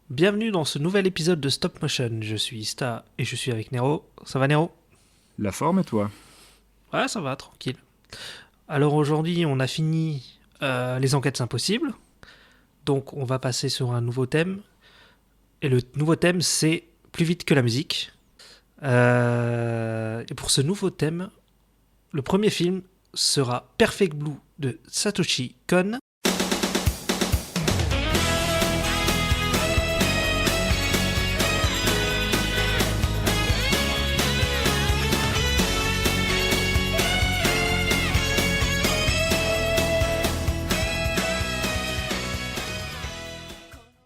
Bienvenue dans ce nouvel épisode de Stop Motion. Je suis Ista et je suis avec Nero. Ça va Nero? La forme et toi? Ouais, ça va, tranquille. Alors aujourd'hui, on a fini les enquêtes impossibles. Donc on va passer sur un nouveau thème. Et le nouveau thème, c'est plus vite que la musique. Et pour ce nouveau thème, le premier film sera Perfect Blue de Satoshi Kon.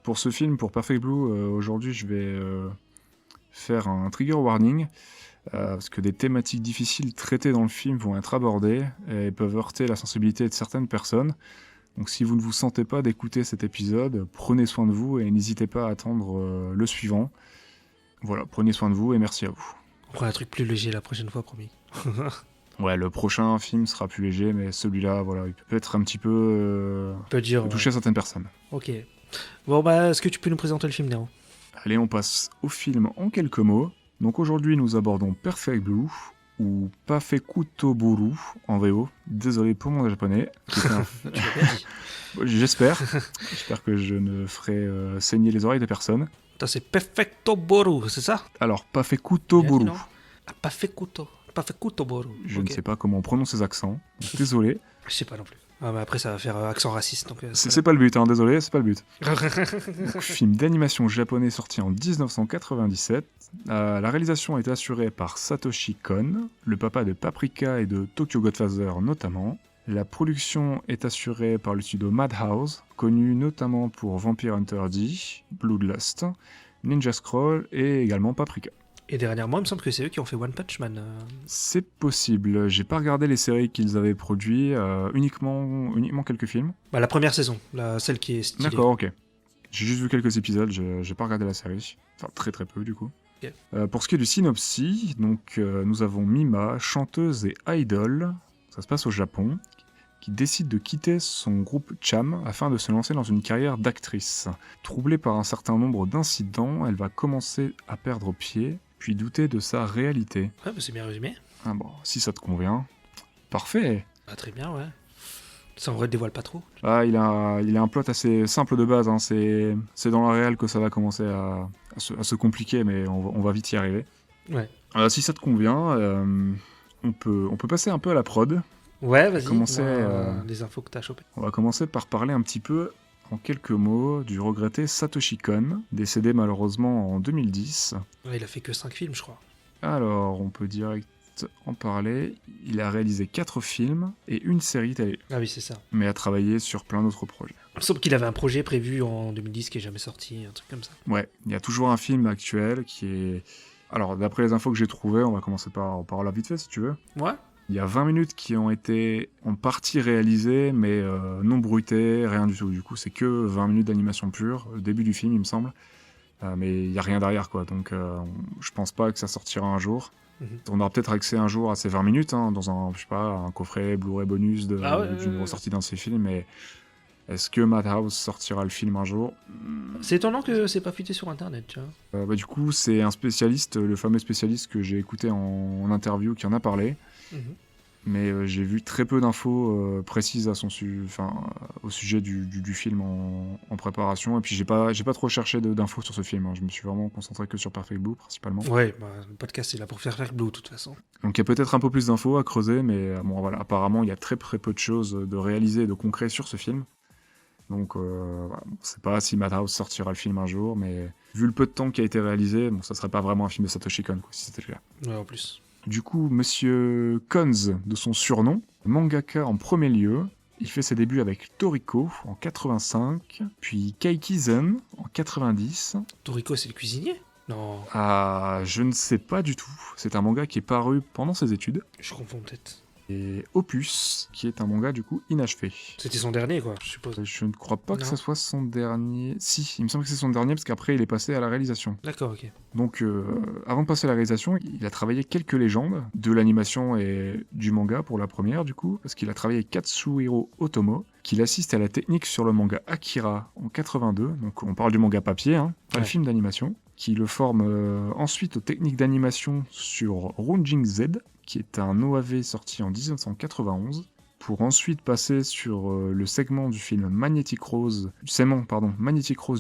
Pour ce film, pour Perfect Blue, aujourd'hui je vais faire un trigger warning, parce que des thématiques difficiles traitées dans le film vont être abordées et peuvent heurter la sensibilité de certaines personnes. Donc si vous ne vous sentez pas d'écouter cet épisode, prenez soin de vous et n'hésitez pas à attendre le suivant. Voilà, prenez soin de vous et merci à vous. On fera un truc plus léger la prochaine fois, promis. Ouais, le prochain film sera plus léger, mais celui-là, voilà, il peut être un petit peu... On peut dire... toucher certaines personnes. Ok. Bon, bah, est-ce que tu peux nous présenter le film, Nero? Allez, on passe au film en quelques mots. Donc aujourd'hui, nous abordons Perfect Blue, ou Pafekutoburu en VO. Désolé pour mon japonais. Tu l'as bien dit. J'espère que je ne ferai saigner les oreilles de personne. Attends, c'est Perfecto Boru, c'est ça? Alors, Bien dit, Pafekutoburu. non? Ah, Pafekuto Boru. Je Ok. ne sais pas comment on prononce ces accents. Donc, désolé. Je sais pas non plus. Ah, mais après, ça va faire accent raciste, donc... C'est pas le but, hein, désolé, c'est pas le but. Donc, film d'animation japonais sorti en 1997. La réalisation est assurée par Satoshi Kon, le papa de Paprika et de Tokyo Godfather notamment. La production est assurée par le studio Madhouse, connu notamment pour Vampire Hunter D, Bloodlust, Ninja Scroll et également Paprika. Et dernièrement, il me semble que c'est eux qui ont fait One Punch Man. C'est possible, j'ai pas regardé les séries qu'ils avaient produites, uniquement quelques films. Bah, la première saison, celle qui est stylée. D'accord, ok. J'ai juste vu quelques épisodes, j'ai pas regardé la série. Enfin, très très peu du coup. Ok. Pour ce qui est du synopsis, donc, nous avons Mima, chanteuse et idol, ça se passe au Japon, qui décide de quitter son groupe Cham afin de se lancer dans une carrière d'actrice. Troublée par un certain nombre d'incidents, elle va commencer à perdre pied, puis douter de sa réalité. Ouais, bah, c'est bien résumé. Ah bon, si ça te convient. Parfait. Ah, très bien, ouais. Ça, on ne dévoile pas trop. Ah, il a un plot assez simple de base, hein. C'est dans la réal que ça va commencer à se compliquer, mais on va vite y arriver. Ouais. Si ça te convient, on peut passer un peu à la prod. Ouais, vas-y, Commencer, les infos que t'as chopées. On va commencer par parler un petit peu, en quelques mots, du regretté Satoshi Kon, décédé malheureusement en 2010. Ouais, il a fait que 5 films, je crois. Alors, on peut direct en parler. Il a réalisé 4 films et une série télé, Ah oui, c'est ça. mais a travaillé sur plein d'autres projets. Il me semble qu'il avait un projet prévu en 2010 qui est jamais sorti, un truc comme ça. Ouais, il y a toujours un film actuel qui est... Alors, d'après les infos que j'ai trouvées, on va commencer par la vite fait, si tu veux. Ouais. Il y a 20 minutes qui ont été en partie réalisées, mais non bruitées, rien du tout. Du coup, c'est que 20 minutes d'animation pure, le début du film, il me semble. Mais il n'y a rien derrière, quoi. Donc, je pense pas que ça sortira un jour. Mhm. On aura peut-être accès un jour à ces 20 minutes, hein, dans un, je sais pas, un coffret Blu-ray bonus d'une ressortie d'un de ces films, mais... Est-ce que Madhouse sortira le film un jour? C'est étonnant que c'est pas fuité sur internet, tu vois. Du coup, c'est un spécialiste, le fameux spécialiste que j'ai écouté en interview, qui en a parlé. Mhm. Mais j'ai vu très peu d'infos précises à au sujet du film en préparation. Et puis j'ai pas trop cherché d'infos sur ce film, hein. Je me suis vraiment concentré que sur Perfect Blue, principalement. Ouais, bah, le podcast, c'est là pour faire Blue, de toute façon. Donc il y a peut-être un peu plus d'infos à creuser, mais bon, voilà, apparemment, il y a très peu de choses de réalisées et de concret sur ce film. Donc, voilà, on ne sait pas si Madhouse sortira le film un jour, mais vu le peu de temps qui a été réalisé, bon, ça serait pas vraiment un film de Satoshi Kon, quoi, si c'était le cas. Ouais, en plus. Du coup, Monsieur Konz, de son surnom, mangaka en premier lieu, il fait ses débuts avec Toriko en 85, puis Kaikizen en 90. Toriko, c'est le cuisinier? Non, Ah, je ne sais pas du tout. C'est un manga qui est paru pendant ses études. je confonds peut-être. et Opus, qui est un manga du coup inachevé. C'était son dernier, quoi, je suppose. Je ne crois pas que Non. ce soit son dernier. Si, il me semble que c'est son dernier parce qu'après il est passé à la réalisation. D'accord, ok. Donc avant de passer à la réalisation, il a travaillé quelques légendes de l'animation et du manga pour la première du coup, parce qu'il a travaillé Katsuhiro Otomo, qu'il assiste à la technique sur le manga Akira en 82, donc on parle du manga papier, hein, pas le film d'animation, qui le forme ensuite aux techniques d'animation sur Runjing Z, qui est un OAV sorti en 1991, pour ensuite passer sur le segment du film Magnetic Rose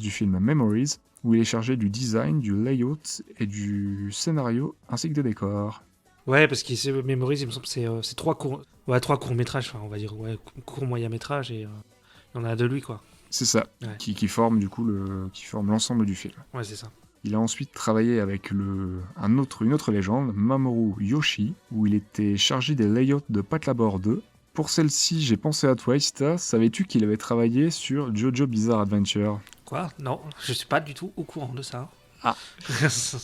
du film Memories, où il est chargé du design, du layout et du scénario, ainsi que des décors. Ouais, parce qu'il s'est mémorisé, il me semble que c'est trois courts-métrages, enfin, on va dire, court-moyen-métrage, et il y en a de lui, quoi. C'est ça, Ouais. qui forme du coup qui forme l'ensemble du film. Ouais, c'est ça. Il a ensuite travaillé avec une autre légende, Mamoru Yoshi, où il était chargé des layouts de Patlabor 2. Pour celle-ci, j'ai pensé à toi, Ista. Savais-tu qu'il avait travaillé sur Jojo Bizarre Adventure ? Quoi ? Non, je suis pas du tout au courant de ça. Ah.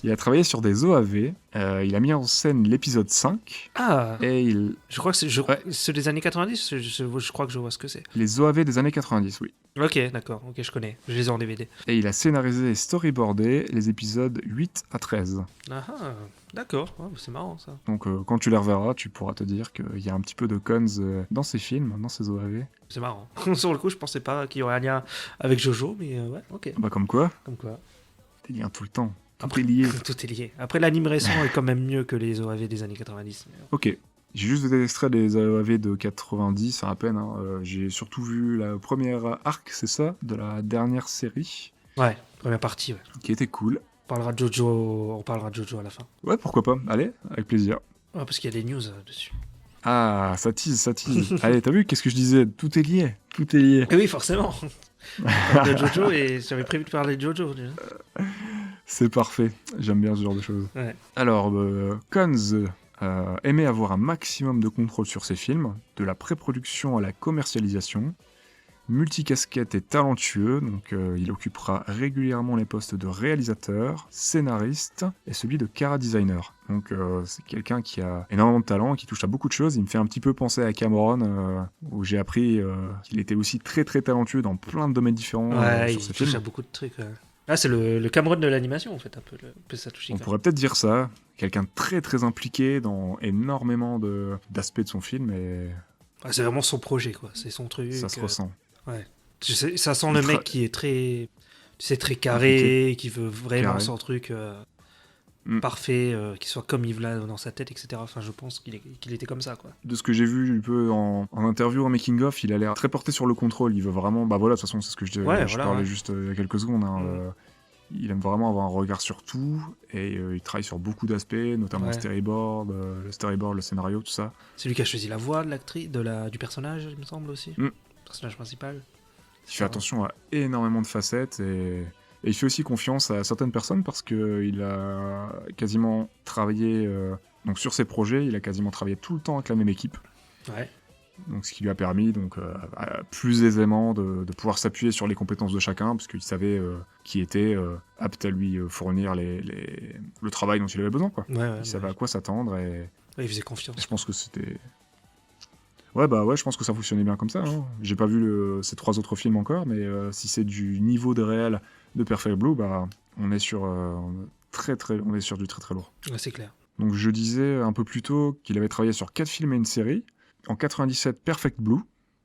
Il a travaillé sur des OAV, il a mis en scène l'épisode 5, Ah, et je crois que c'est Ouais. ceux des années 90, je crois que je vois ce que c'est. les OAV des années 90, oui. Ok, d'accord, ok, je connais, je les ai en DVD. Et il a scénarisé et storyboardé les épisodes 8 à 13. Ah, d'accord, ouais, c'est marrant ça. Donc quand tu les reverras, tu pourras te dire qu'il y a un petit peu de cons dans ces films, dans ces OAV. C'est marrant. Sur le coup, je pensais pas qu'il y aurait un lien avec Jojo, mais ouais, ok, Bah comme quoi, comme quoi. des liens tout le temps. Tout Après- est lié. Tout est lié. Après, l'anime récent est quand même mieux que les OAV des années 90. Mais... Ok. J'ai juste vu des extraits des OAV de 90 à peine. Hein. J'ai surtout vu la première arc, c'est ça, de la dernière série, Ouais, première partie, ouais. qui était cool. On parlera de Jojo à la fin. Ouais, pourquoi pas. Allez, avec plaisir. Ouais, parce qu'il y a des news dessus. Ah, ça tease, ça tease. Allez, t'as vu, qu'est-ce que je disais ? Tout est lié, tout est lié. Et oui, forcément. On parle de Jojo et j'avais prévu de parler de Jojo déjà. C'est parfait, j'aime bien ce genre de choses. Ouais. Alors, Cons aimait avoir un maximum de contrôle sur ses films, de la pré-production à la commercialisation. Multicasquette et talentueux, donc il occupera régulièrement les postes de réalisateur, scénariste et celui de chara designer. Donc c'est quelqu'un qui a énormément de talent, qui touche à beaucoup de choses. Il me fait un petit peu penser à Cameron, où j'ai appris qu'il était aussi très très talentueux dans plein de domaines différents Ouais, sur il ses touche à films. beaucoup de trucs. Ouais. Ah, c'est le Cameron de l'animation en fait, un peu Satoshi On Kon. pourrait peut-être dire ça. Quelqu'un de très très impliqué dans énormément d'aspects de son film et Ouais, c'est vraiment son projet, quoi. C'est son truc. ça se ressent. Ouais. Ça sent Il le tra- mec qui est très, tu sais, très carré, qui veut vraiment Carré. son truc Mm. parfait, qui soit comme il l'a dans sa tête, etc. Enfin, je pense qu'il était comme ça, quoi. De ce que j'ai vu un peu en interview, en making-of, il a l'air très porté sur le contrôle. Il veut vraiment... Bah voilà, de toute façon, c'est ce que je parlais ouais. juste il y a quelques secondes. Hein, Mm. il aime vraiment avoir un regard sur tout, et il travaille sur beaucoup d'aspects, notamment Ouais. le storyboard, le scénario, tout ça. C'est lui qui a choisi la voix de l'actrice, du personnage, il me semble aussi. Mm. Personnage principal. Il fait attention à énormément de facettes, et il fait aussi confiance à certaines personnes, parce qu'il a quasiment travaillé... donc sur ses projets, il a quasiment travaillé tout le temps avec la même équipe. Ouais. Donc, ce qui lui a permis plus aisément de pouvoir s'appuyer sur les compétences de chacun, parce qu'il savait qui était apte à lui fournir le travail dont il avait besoin. Quoi. Ouais, Il savait à quoi s'attendre, et Ouais, il faisait confiance. je pense que c'était... Ouais, je pense que ça fonctionnait bien comme ça. Hein. J'ai pas vu ces 3 autres films encore, mais si c'est du niveau de réel de Perfect Blue, bah, on est sur du très très lourd. Ouais, c'est clair. Donc je disais un peu plus tôt qu'il avait travaillé sur 4 films et une série. En 97, Perfect Blue.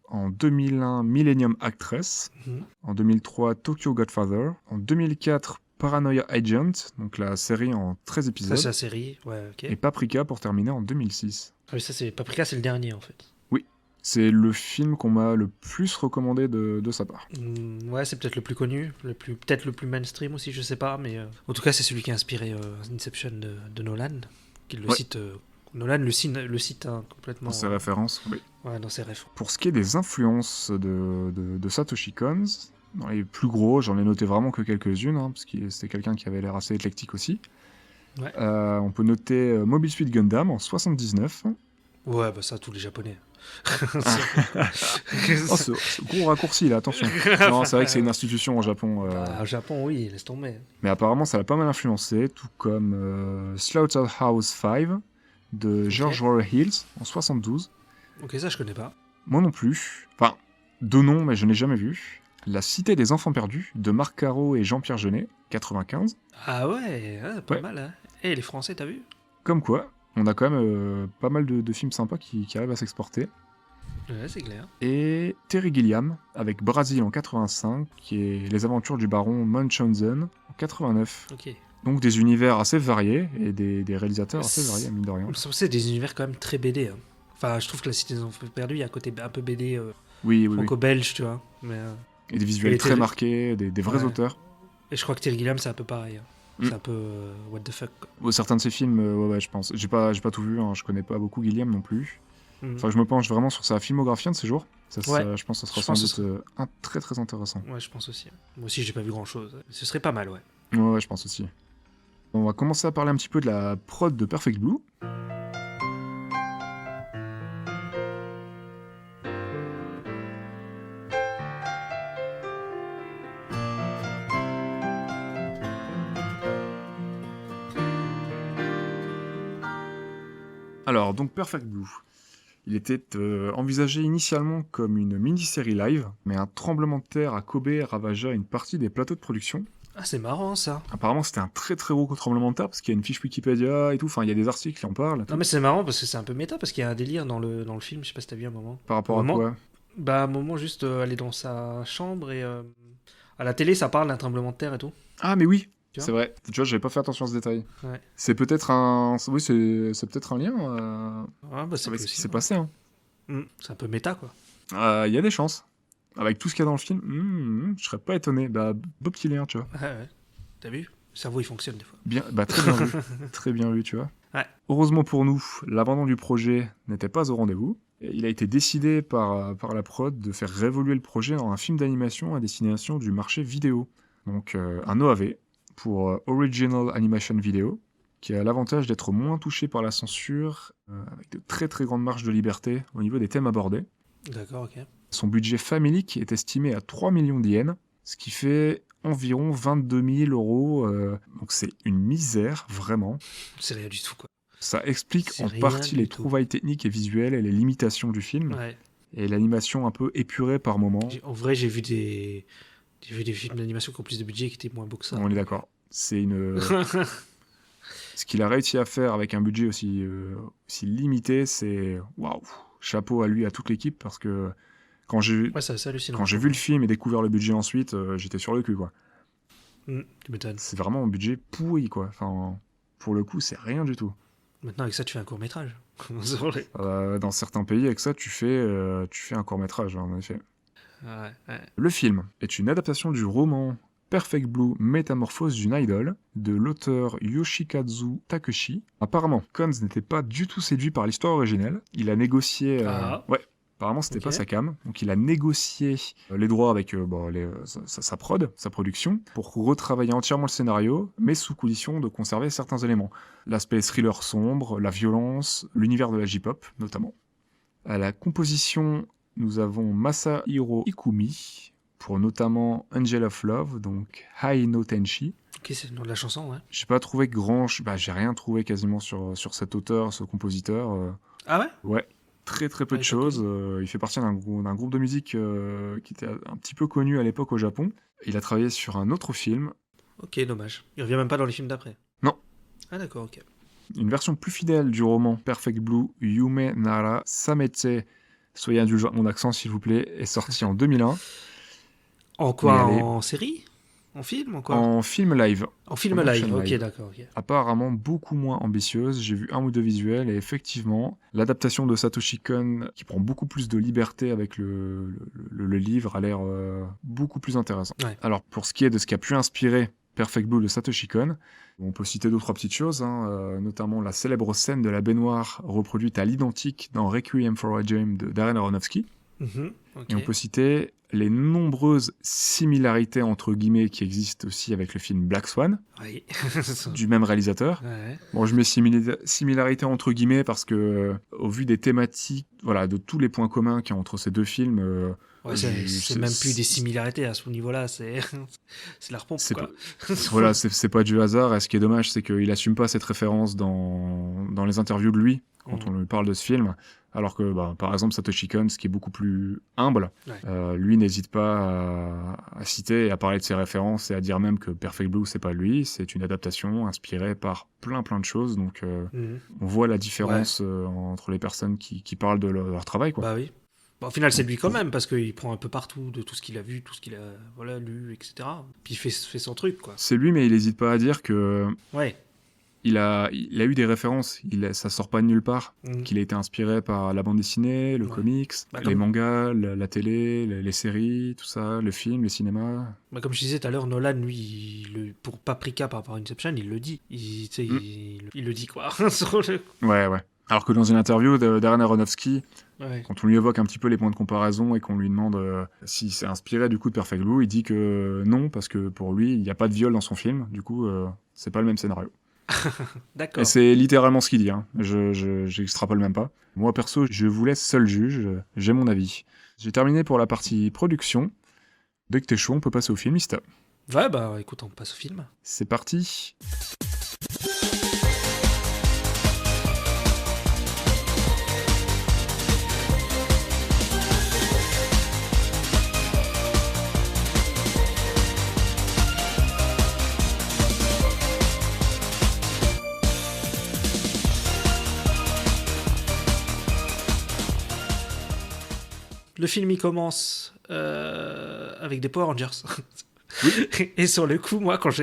En 2001, Millennium Actress. Mhm. En 2003, Tokyo Godfather. En 2004, Paranoia Agent, donc la série en 13 Ça, épisodes. c'est la série. Ouais, ok. Et Paprika pour terminer en 2006. Ah oui, ça, c'est Paprika, c'est le dernier en fait. C'est le film qu'on m'a le plus recommandé de sa part. Ouais, c'est peut-être le plus connu, peut-être le plus mainstream aussi, je sais pas, mais en tout cas, c'est celui qui a inspiré Inception de Nolan, qui le Ouais. cite. Nolan le cite hein, complètement. Dans ses références, oui. Ouais, dans ses refs. Pour ce qui est des influences de Satoshi Kon, dans les plus gros, j'en ai noté vraiment que quelques-unes, hein, parce que c'était quelqu'un qui avait l'air assez éclectique aussi. Ouais. On peut noter Mobile Suit Gundam en 79. Ouais, bah ça, tous les Japonais. Oh, ce gros raccourci là, attention. Non, c'est vrai que c'est une institution au Japon. Au Japon, oui, laisse tomber. Mais apparemment, ça l'a pas mal influencé, tout comme Slaughterhouse 5 de George Roy Hills en 72. Ok, ça je connais pas. Moi non plus. Enfin, de nom, mais je n'ai jamais vu. La Cité des Enfants Perdus, de Marc Caro et Jean-Pierre Jeunet, 95. Ah ouais, pas Ouais, mal, hein. Eh, les Français, t'as vu? comme quoi, on a quand même pas mal de films sympas qui arrivent à s'exporter. Ouais, c'est clair. Et Terry Gilliam, avec Brazil en 85, qui est Les Aventures du baron Munchausen en 89. Ok. Donc des univers assez variés et des réalisateurs assez variés, mine de rien. C'est des univers quand même très BD. Hein. Enfin, je trouve que la Cité des Enfants Perdus, il y a un côté un peu BD Oui. franco-belge, tu vois. Mais, Et des visuels très marqués, des vrais ouais. auteurs. Et je crois que Terry Gilliam, c'est un peu pareil. Hein. Mm. C'est un peu what the fuck. Quoi. Bon, certains de ces films, ouais, je pense. J'ai pas tout vu, hein, je connais pas beaucoup Gilliam non plus. Mm. Enfin, je me penche vraiment sur sa filmographie un de ces jours. Ouais. Je pense que ça sera sans doute un très très intéressant. Ouais, je pense aussi. Moi aussi, j'ai pas vu grand chose. Ce serait pas mal, ouais. Ouais, je pense aussi. On va commencer à parler un petit peu de la prod de Perfect Blue. Alors, donc Perfect Blue. Il était envisagé initialement comme une mini-série live, mais un tremblement de terre à Kobe ravagea une partie des plateaux de production. Ah, c'est marrant ça. Apparemment, c'était un très très gros tremblement de terre, parce qu'il y a une fiche Wikipédia et tout, enfin, il y a des articles qui en parlent. Non, mais c'est marrant parce que c'est un peu méta, parce qu'il y a un délire dans le film, je sais pas si t'as vu un moment. Par rapport à quoi? Bah, un moment, juste aller dans sa chambre et à la télé, ça parle d'un tremblement de terre et tout. Ah, mais oui, Tu vois c'est vrai. Tu vois, j'avais pas fait attention à ce détail. Ouais. C'est peut-être un... Oui, c'est peut-être un lien Ah, bah, c'est avec ce possible. qui s'est passé. Hein. C'est un peu méta, quoi. Il y a des chances. Avec tout ce qu'il y a dans le film, je serais pas étonné. Bah, beau petit lien, tu vois. Ouais. T'as vu? Le cerveau, il fonctionne des fois. Bien, bah, très bien vu. Très bien vu, tu vois. Ouais. Heureusement pour nous, l'abandon du projet n'était pas au rendez-vous. Il a été décidé par la prod de faire révoluer le projet en un film d'animation à destination du marché vidéo. Donc un OAV pour Original Animation Video, qui a l'avantage d'être moins touché par la censure, avec de très très grandes marges de liberté au niveau des thèmes abordés. D'accord, ok. Son budget familique est estimé à 3 millions d'yens, ce qui fait environ 22 000 euros. Donc c'est une misère, vraiment. C'est rien du tout, quoi. Ça explique C'est en rien partie du les tout. trouvailles techniques et visuelles et les limitations du film, Ouais. et l'animation un peu épurée par moments. En vrai, j'ai vu des films d'animation qui ont plus de budget et qui étaient moins beaux que ça. On est d'accord. C'est une... Ce qu'il a réussi à faire avec un budget aussi limité, c'est... Waouh. Chapeau à lui, à toute l'équipe, parce que quand j'ai Ouais, c'est hallucinant. quand j'ai vu le film et découvert le budget ensuite, j'étais sur le cul, quoi. Tu m'étonnes. C'est vraiment un budget pourri, quoi. Enfin, pour le coup, c'est rien du tout. Maintenant, avec ça, tu fais un court-métrage. Dans certains pays, avec ça, tu fais un court-métrage, en effet. Ouais. Le film est une adaptation du roman Perfect Blue Métamorphose d'une idole de l'auteur Yoshikazu Takeshi. Apparemment, Cons n'était pas du tout séduit par l'histoire originelle. Il a négocié... Ouais, apparemment c'était pas sa cam. Donc il a négocié les droits avec sa prod, sa production, pour retravailler entièrement le scénario, mais sous condition de conserver certains éléments. L'aspect thriller sombre, la violence, l'univers de la J-pop notamment. À la composition, nous avons Masahiro Ikumi, pour notamment Angel of Love, donc Hai no Tenshi. Ok, c'est le nom de la chanson, ouais. J'ai pas trouvé j'ai rien trouvé quasiment sur cet auteur, ce compositeur. Ah ouais? Ouais, très très peu de choses. Il fait partie d'un groupe de musique qui était un petit peu connu à l'époque au Japon. Il a travaillé sur un autre film. Ok, dommage. Il revient même pas dans les films d'après. Non. Ah d'accord, ok. Une version plus fidèle du roman Perfect Blue, Yume Nara Samete, soyez indulgents à mon accent s'il vous plaît, est sortie en 2001. En quoi? En série? En film? En quoi? En film live. En film live, ok, d'accord. Ok. Apparemment beaucoup moins ambitieuse. J'ai vu un ou deux visuels et effectivement, l'adaptation de Satoshi Kon, qui prend beaucoup plus de liberté avec le livre, a l'air beaucoup plus intéressant. Ouais. Alors, pour ce qui est de ce qui a pu inspirer Perfect Blue de Satoshi Kon, on peut citer deux, trois petites choses, notamment la célèbre scène de la baignoire reproduite à l'identique dans Requiem for a Dream de Darren Aronofsky. Okay. Et on peut citer les nombreuses similarités entre guillemets qui existent aussi avec le film Black Swan, oui. du même réalisateur. Ouais. Bon, je mets similarités entre guillemets parce que au vu des thématiques, voilà, de tous les points communs qu'il y a entre ces deux films, c'est même plus des similarités à ce niveau-là, c'est la repompe, quoi. Voilà, c'est pas du hasard. Et ce qui est dommage, c'est qu'il assume pas cette référence dans les interviews de lui quand on lui parle de ce film. Alors que, par exemple, Satoshi Kon, ce qui est beaucoup plus humble, lui n'hésite pas à citer et à parler de ses références et à dire même que Perfect Blue, c'est pas lui, c'est une adaptation inspirée par plein de choses. Donc, on voit la différence entre les personnes qui parlent de leur travail, quoi. Bah oui. Au final, c'est lui quand même, parce qu'il prend un peu partout de tout ce qu'il a vu, tout ce qu'il a lu, etc. Puis il fait son truc, quoi. C'est lui, mais il n'hésite pas à dire que... Ouais. Il a eu des références, ça sort pas de nulle part, qu'il a été inspiré par la bande dessinée, le comics, les mangas, la télé, les séries, tout ça, le film, le cinéma. Comme je disais tout à l'heure, Nolan, lui, pour Paprika par rapport à Inception, il le dit. Il le dit, quoi. Ouais. Alors que dans une interview de Darren Aronofsky, quand on lui évoque un petit peu les points de comparaison et qu'on lui demande si c'est inspiré du coup de Perfect Blue, il dit que non, parce que pour lui, il n'y a pas de viol dans son film, du coup, c'est pas le même scénario. D'accord. Et c'est littéralement ce qu'il dit, hein. J'extrapole même pas. Moi perso, je vous laisse seul juge, j'ai mon avis. J'ai terminé pour la partie production. Dès que t'es chaud, on peut passer au film, Ista. Ouais, écoute, on passe au film. C'est parti. Le film, il commence avec des Power Rangers. Et sur le coup, moi, parce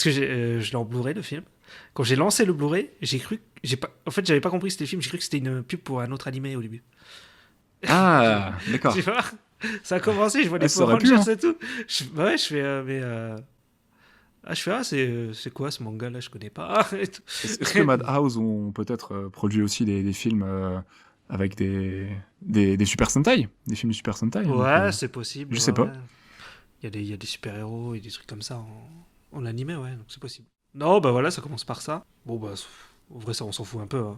que je l'ai en Blu-ray, le film. Quand j'ai lancé le Blu-ray, en fait, j'avais pas compris que c'était le film. J'ai cru que c'était une pub pour un autre animé au début. Ah, d'accord. Tu vois, ça a commencé, je vois des Power Rangers et tout. Je fais, c'est quoi ce manga là, je connais pas. Est-ce que Madhouse ont peut-être produit aussi des films avec des Super Sentai, des films de Super Sentai? Ouais, c'est possible. Je sais pas. Il y a des super-héros et des trucs comme ça en animé, ouais, donc c'est possible. Non, voilà, ça commence par ça. Bon, en vrai, ça, on s'en fout un peu. Hein.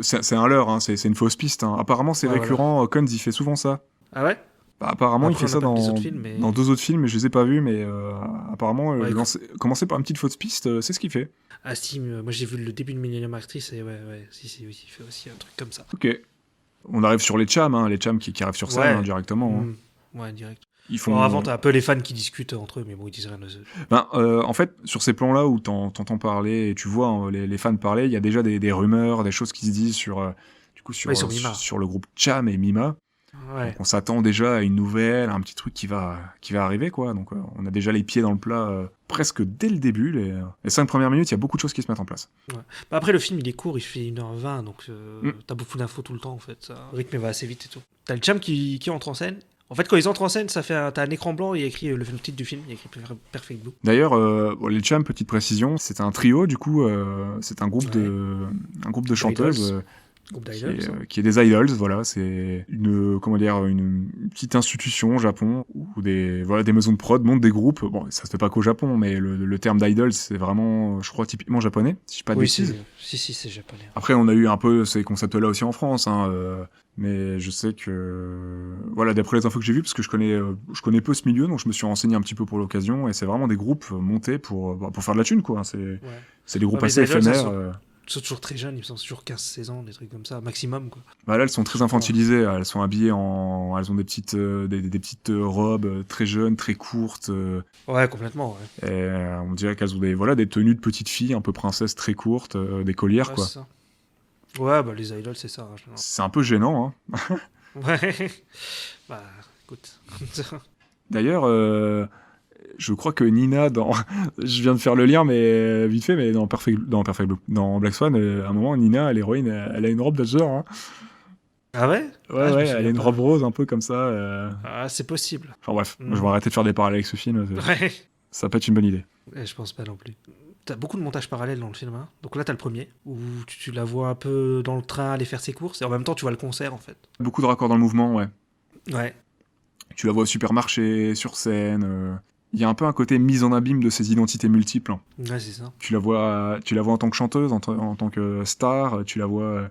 C'est un leurre, hein, c'est une fausse piste. Hein. Apparemment, c'est récurrent. Voilà. Cons, il fait souvent ça. Ah ouais? Apparemment, il fait ça dans 2 autres films, mais je les ai pas vus. Mais apparemment, commencer par une petite fausse piste, c'est ce qu'il fait. Ah si, moi j'ai vu le début de Millennium Actress et si, il fait aussi un truc comme ça. Ok. On arrive sur les chams, les chams qui arrivent sur scène directement. Ouais, direct. Ils font... avant, t'as un peu les fans qui discutent entre eux, mais bon, ils disent rien de ça. En fait, sur ces plans-là où t'entends parler et tu vois les fans parler, il y a déjà des rumeurs, des choses qui se disent sur le groupe Cham et Mima. Ouais. Donc on s'attend déjà à une nouvelle, à un petit truc qui va arriver, quoi. Donc on a déjà les pieds dans le plat presque dès le début. Les 5 premières minutes, il y a beaucoup de choses qui se mettent en place. Ouais. Après, le film, il est court, il fait 1h20, donc t'as beaucoup d'infos tout le temps, en fait. Le rythme va assez vite et tout. T'as le Cham qui entre en scène. En fait, quand ils entrent en scène, t'as un écran blanc et il y a écrit le titre du film, il y a écrit Perfect Blue. D'ailleurs, les Cham, petite précision, c'est un trio, du coup, c'est un groupe de chanteuses. Qui est des idols, voilà, c'est une petite institution au Japon où des maisons de prod montent des groupes. Bon, ça se fait pas qu'au Japon, mais le terme d'idols, c'est vraiment, je crois, typiquement japonais, si je dis pas de bêtises. Si, c'est japonais. Après, on a eu un peu ces concepts-là aussi en France, hein, mais je sais que, voilà, d'après les infos que j'ai vues, parce que je connais peu ce milieu, donc je me suis renseigné un petit peu pour l'occasion, et c'est vraiment des groupes montés pour faire de la thune, quoi. C'est des groupes assez éphémères. Ils sont toujours très jeunes, ils sont toujours 15-16 ans, des trucs comme ça, maximum, quoi. Là, elles sont très infantilisées, elles sont habillées elles ont des petites robes très jeunes, très courtes. Ouais, complètement, ouais. Et on dirait qu'elles ont des tenues de petites filles, un peu princesses très courtes, des collières, quoi. C'est ça. Ouais, les idols, c'est ça. C'est un peu gênant, hein. Ouais. Écoute. D'ailleurs, je crois que Nina je viens de faire le lien, mais vite fait, mais dans Perfect Blue, dans Black Swan, à un moment, Nina, l'héroïne, elle a une robe de ce genre. Hein. Ah ouais? Ouais, elle a une robe rose un peu comme ça. Ah, c'est possible. Enfin bref, je vais arrêter de faire des parallèles avec ce film. Ouais. Ça peut être une bonne idée. Je pense pas non plus. T'as beaucoup de montages parallèles dans le film. Hein. Donc là, t'as le premier, où tu la vois un peu dans le train aller faire ses courses, et en même temps, tu vois le concert, en fait. Beaucoup de raccords dans le mouvement, ouais. Ouais. Tu la vois au supermarché, sur scène. Il y a un peu un côté mise en abîme de ses identités multiples. Ouais, c'est ça. Tu la vois en tant que chanteuse, en tant que star, tu la vois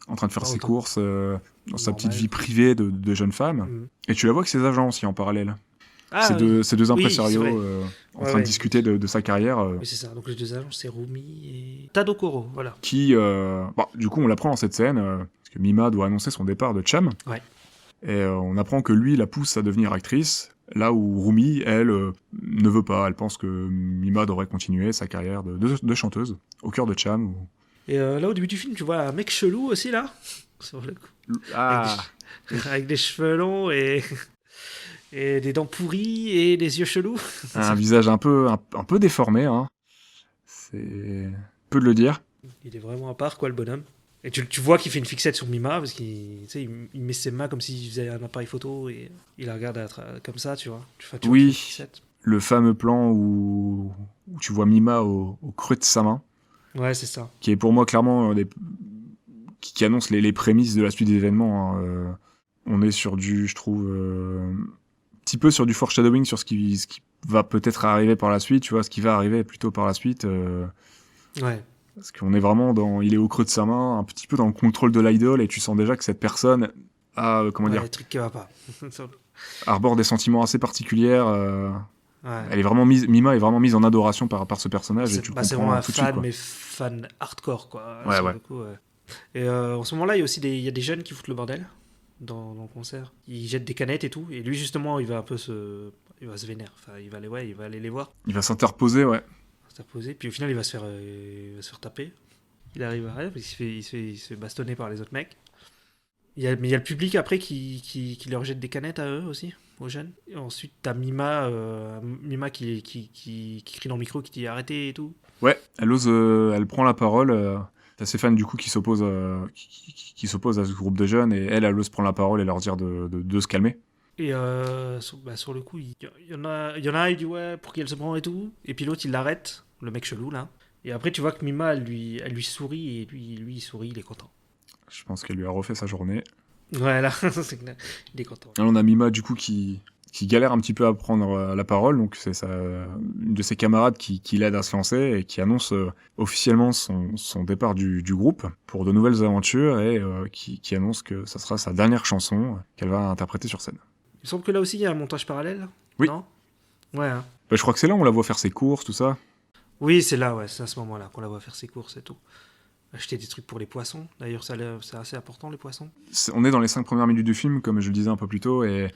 en train de faire ses courses dans sa petite vie privée de jeune femme. Et tu la vois avec ses agents aussi en parallèle. Ces deux impresarios en train de discuter de sa carrière. Oui, c'est ça. Donc les deux agents, c'est Rumi et Tadokoro, voilà. Qui, du coup, on l'apprend dans cette scène, parce que Mima doit annoncer son départ de Cham. Ouais. Et on apprend que lui la pousse à devenir actrice, là où Rumi, elle, ne veut pas. Elle pense que Mima devrait continuer sa carrière de chanteuse au cœur de Cham. Et là, au début du film, tu vois un mec chelou aussi, là, sur le coup. Ah, Avec des cheveux longs et des dents pourries et des yeux chelous. un visage un peu déformé, hein. C'est peu de le dire. Il est vraiment à part, quoi, le bonhomme. Et tu vois qu'il fait une fixette sur Mima, parce qu'il il met ses mains comme s'il faisait un appareil photo, et il la regarde comme ça, tu vois. Tu vois Oui. qu'il fait une fixette. Le fameux plan où tu vois Mima au creux de sa main, Ouais, c'est ça. qui est pour moi clairement qui annonce les prémices de la suite des événements, hein. On est sur du, je trouve, un petit peu sur du foreshadowing sur ce qui va peut-être arriver par la suite, tu vois, ce qui va arriver plutôt par la suite. Ouais. Parce qu'on est vraiment il est au creux de sa main, un petit peu dans le contrôle de l'idole, et tu sens déjà que cette personne a, comment dire, des trucs qui va pas. arbore des sentiments assez particuliers. Ouais. Elle est vraiment Mima est vraiment mise en adoration par ce personnage, et tu le c'est comprends vraiment un tout de suite, fan, quoi. mais fan hardcore, quoi. Ouais, sur ouais. le coup, ouais. Et en ce moment-là, il y a aussi il y a des jeunes qui foutent le bordel dans le concert. Ils jettent des canettes et tout. Et lui, justement, il va un peu il va se vénère. Enfin, il va aller les voir, Il va s'interposer, ouais. s'interposer. Puis au final, il va se faire taper. Il arrive à rien, il se fait bastonner par les autres mecs. Mais il y a le public après qui leur jette des canettes à eux aussi, aux jeunes. Et ensuite, t'as Mima qui crie dans le micro, qui dit arrêtez et tout. Ouais, elle prend la parole. T'as ses fans du coup qui s'opposent à ce groupe de jeunes, et elle ose prendre la parole et leur dire de se calmer. Et sur le coup, il y en a un, il dit ouais, pour qui elle se prend et tout. Et puis l'autre, il l'arrête, le mec chelou là. Et après, tu vois que Mima, elle lui sourit, et lui, il sourit, il est content. Je pense qu'elle lui a refait sa journée. Ouais, là, c'est clair, il est content. Alors on a Mima du coup qui galère un petit peu à prendre la parole, donc c'est une de ses camarades qui l'aide à se lancer et qui annonce officiellement son départ du groupe pour de nouvelles aventures, et qui annonce que ça sera sa dernière chanson qu'elle va interpréter sur scène. Il me semble que là aussi, il y a un montage parallèle. Oui. Non ? Ouais, hein. Bah, je crois que c'est là où on la voit faire ses courses, tout ça. Oui, c'est là, ouais, c'est à ce moment-là qu'on la voit faire ses courses et tout. Acheter des trucs pour les poissons. D'ailleurs, c'est assez important, les poissons. On est dans les 5 premières minutes du film, comme je le disais un peu plus tôt, et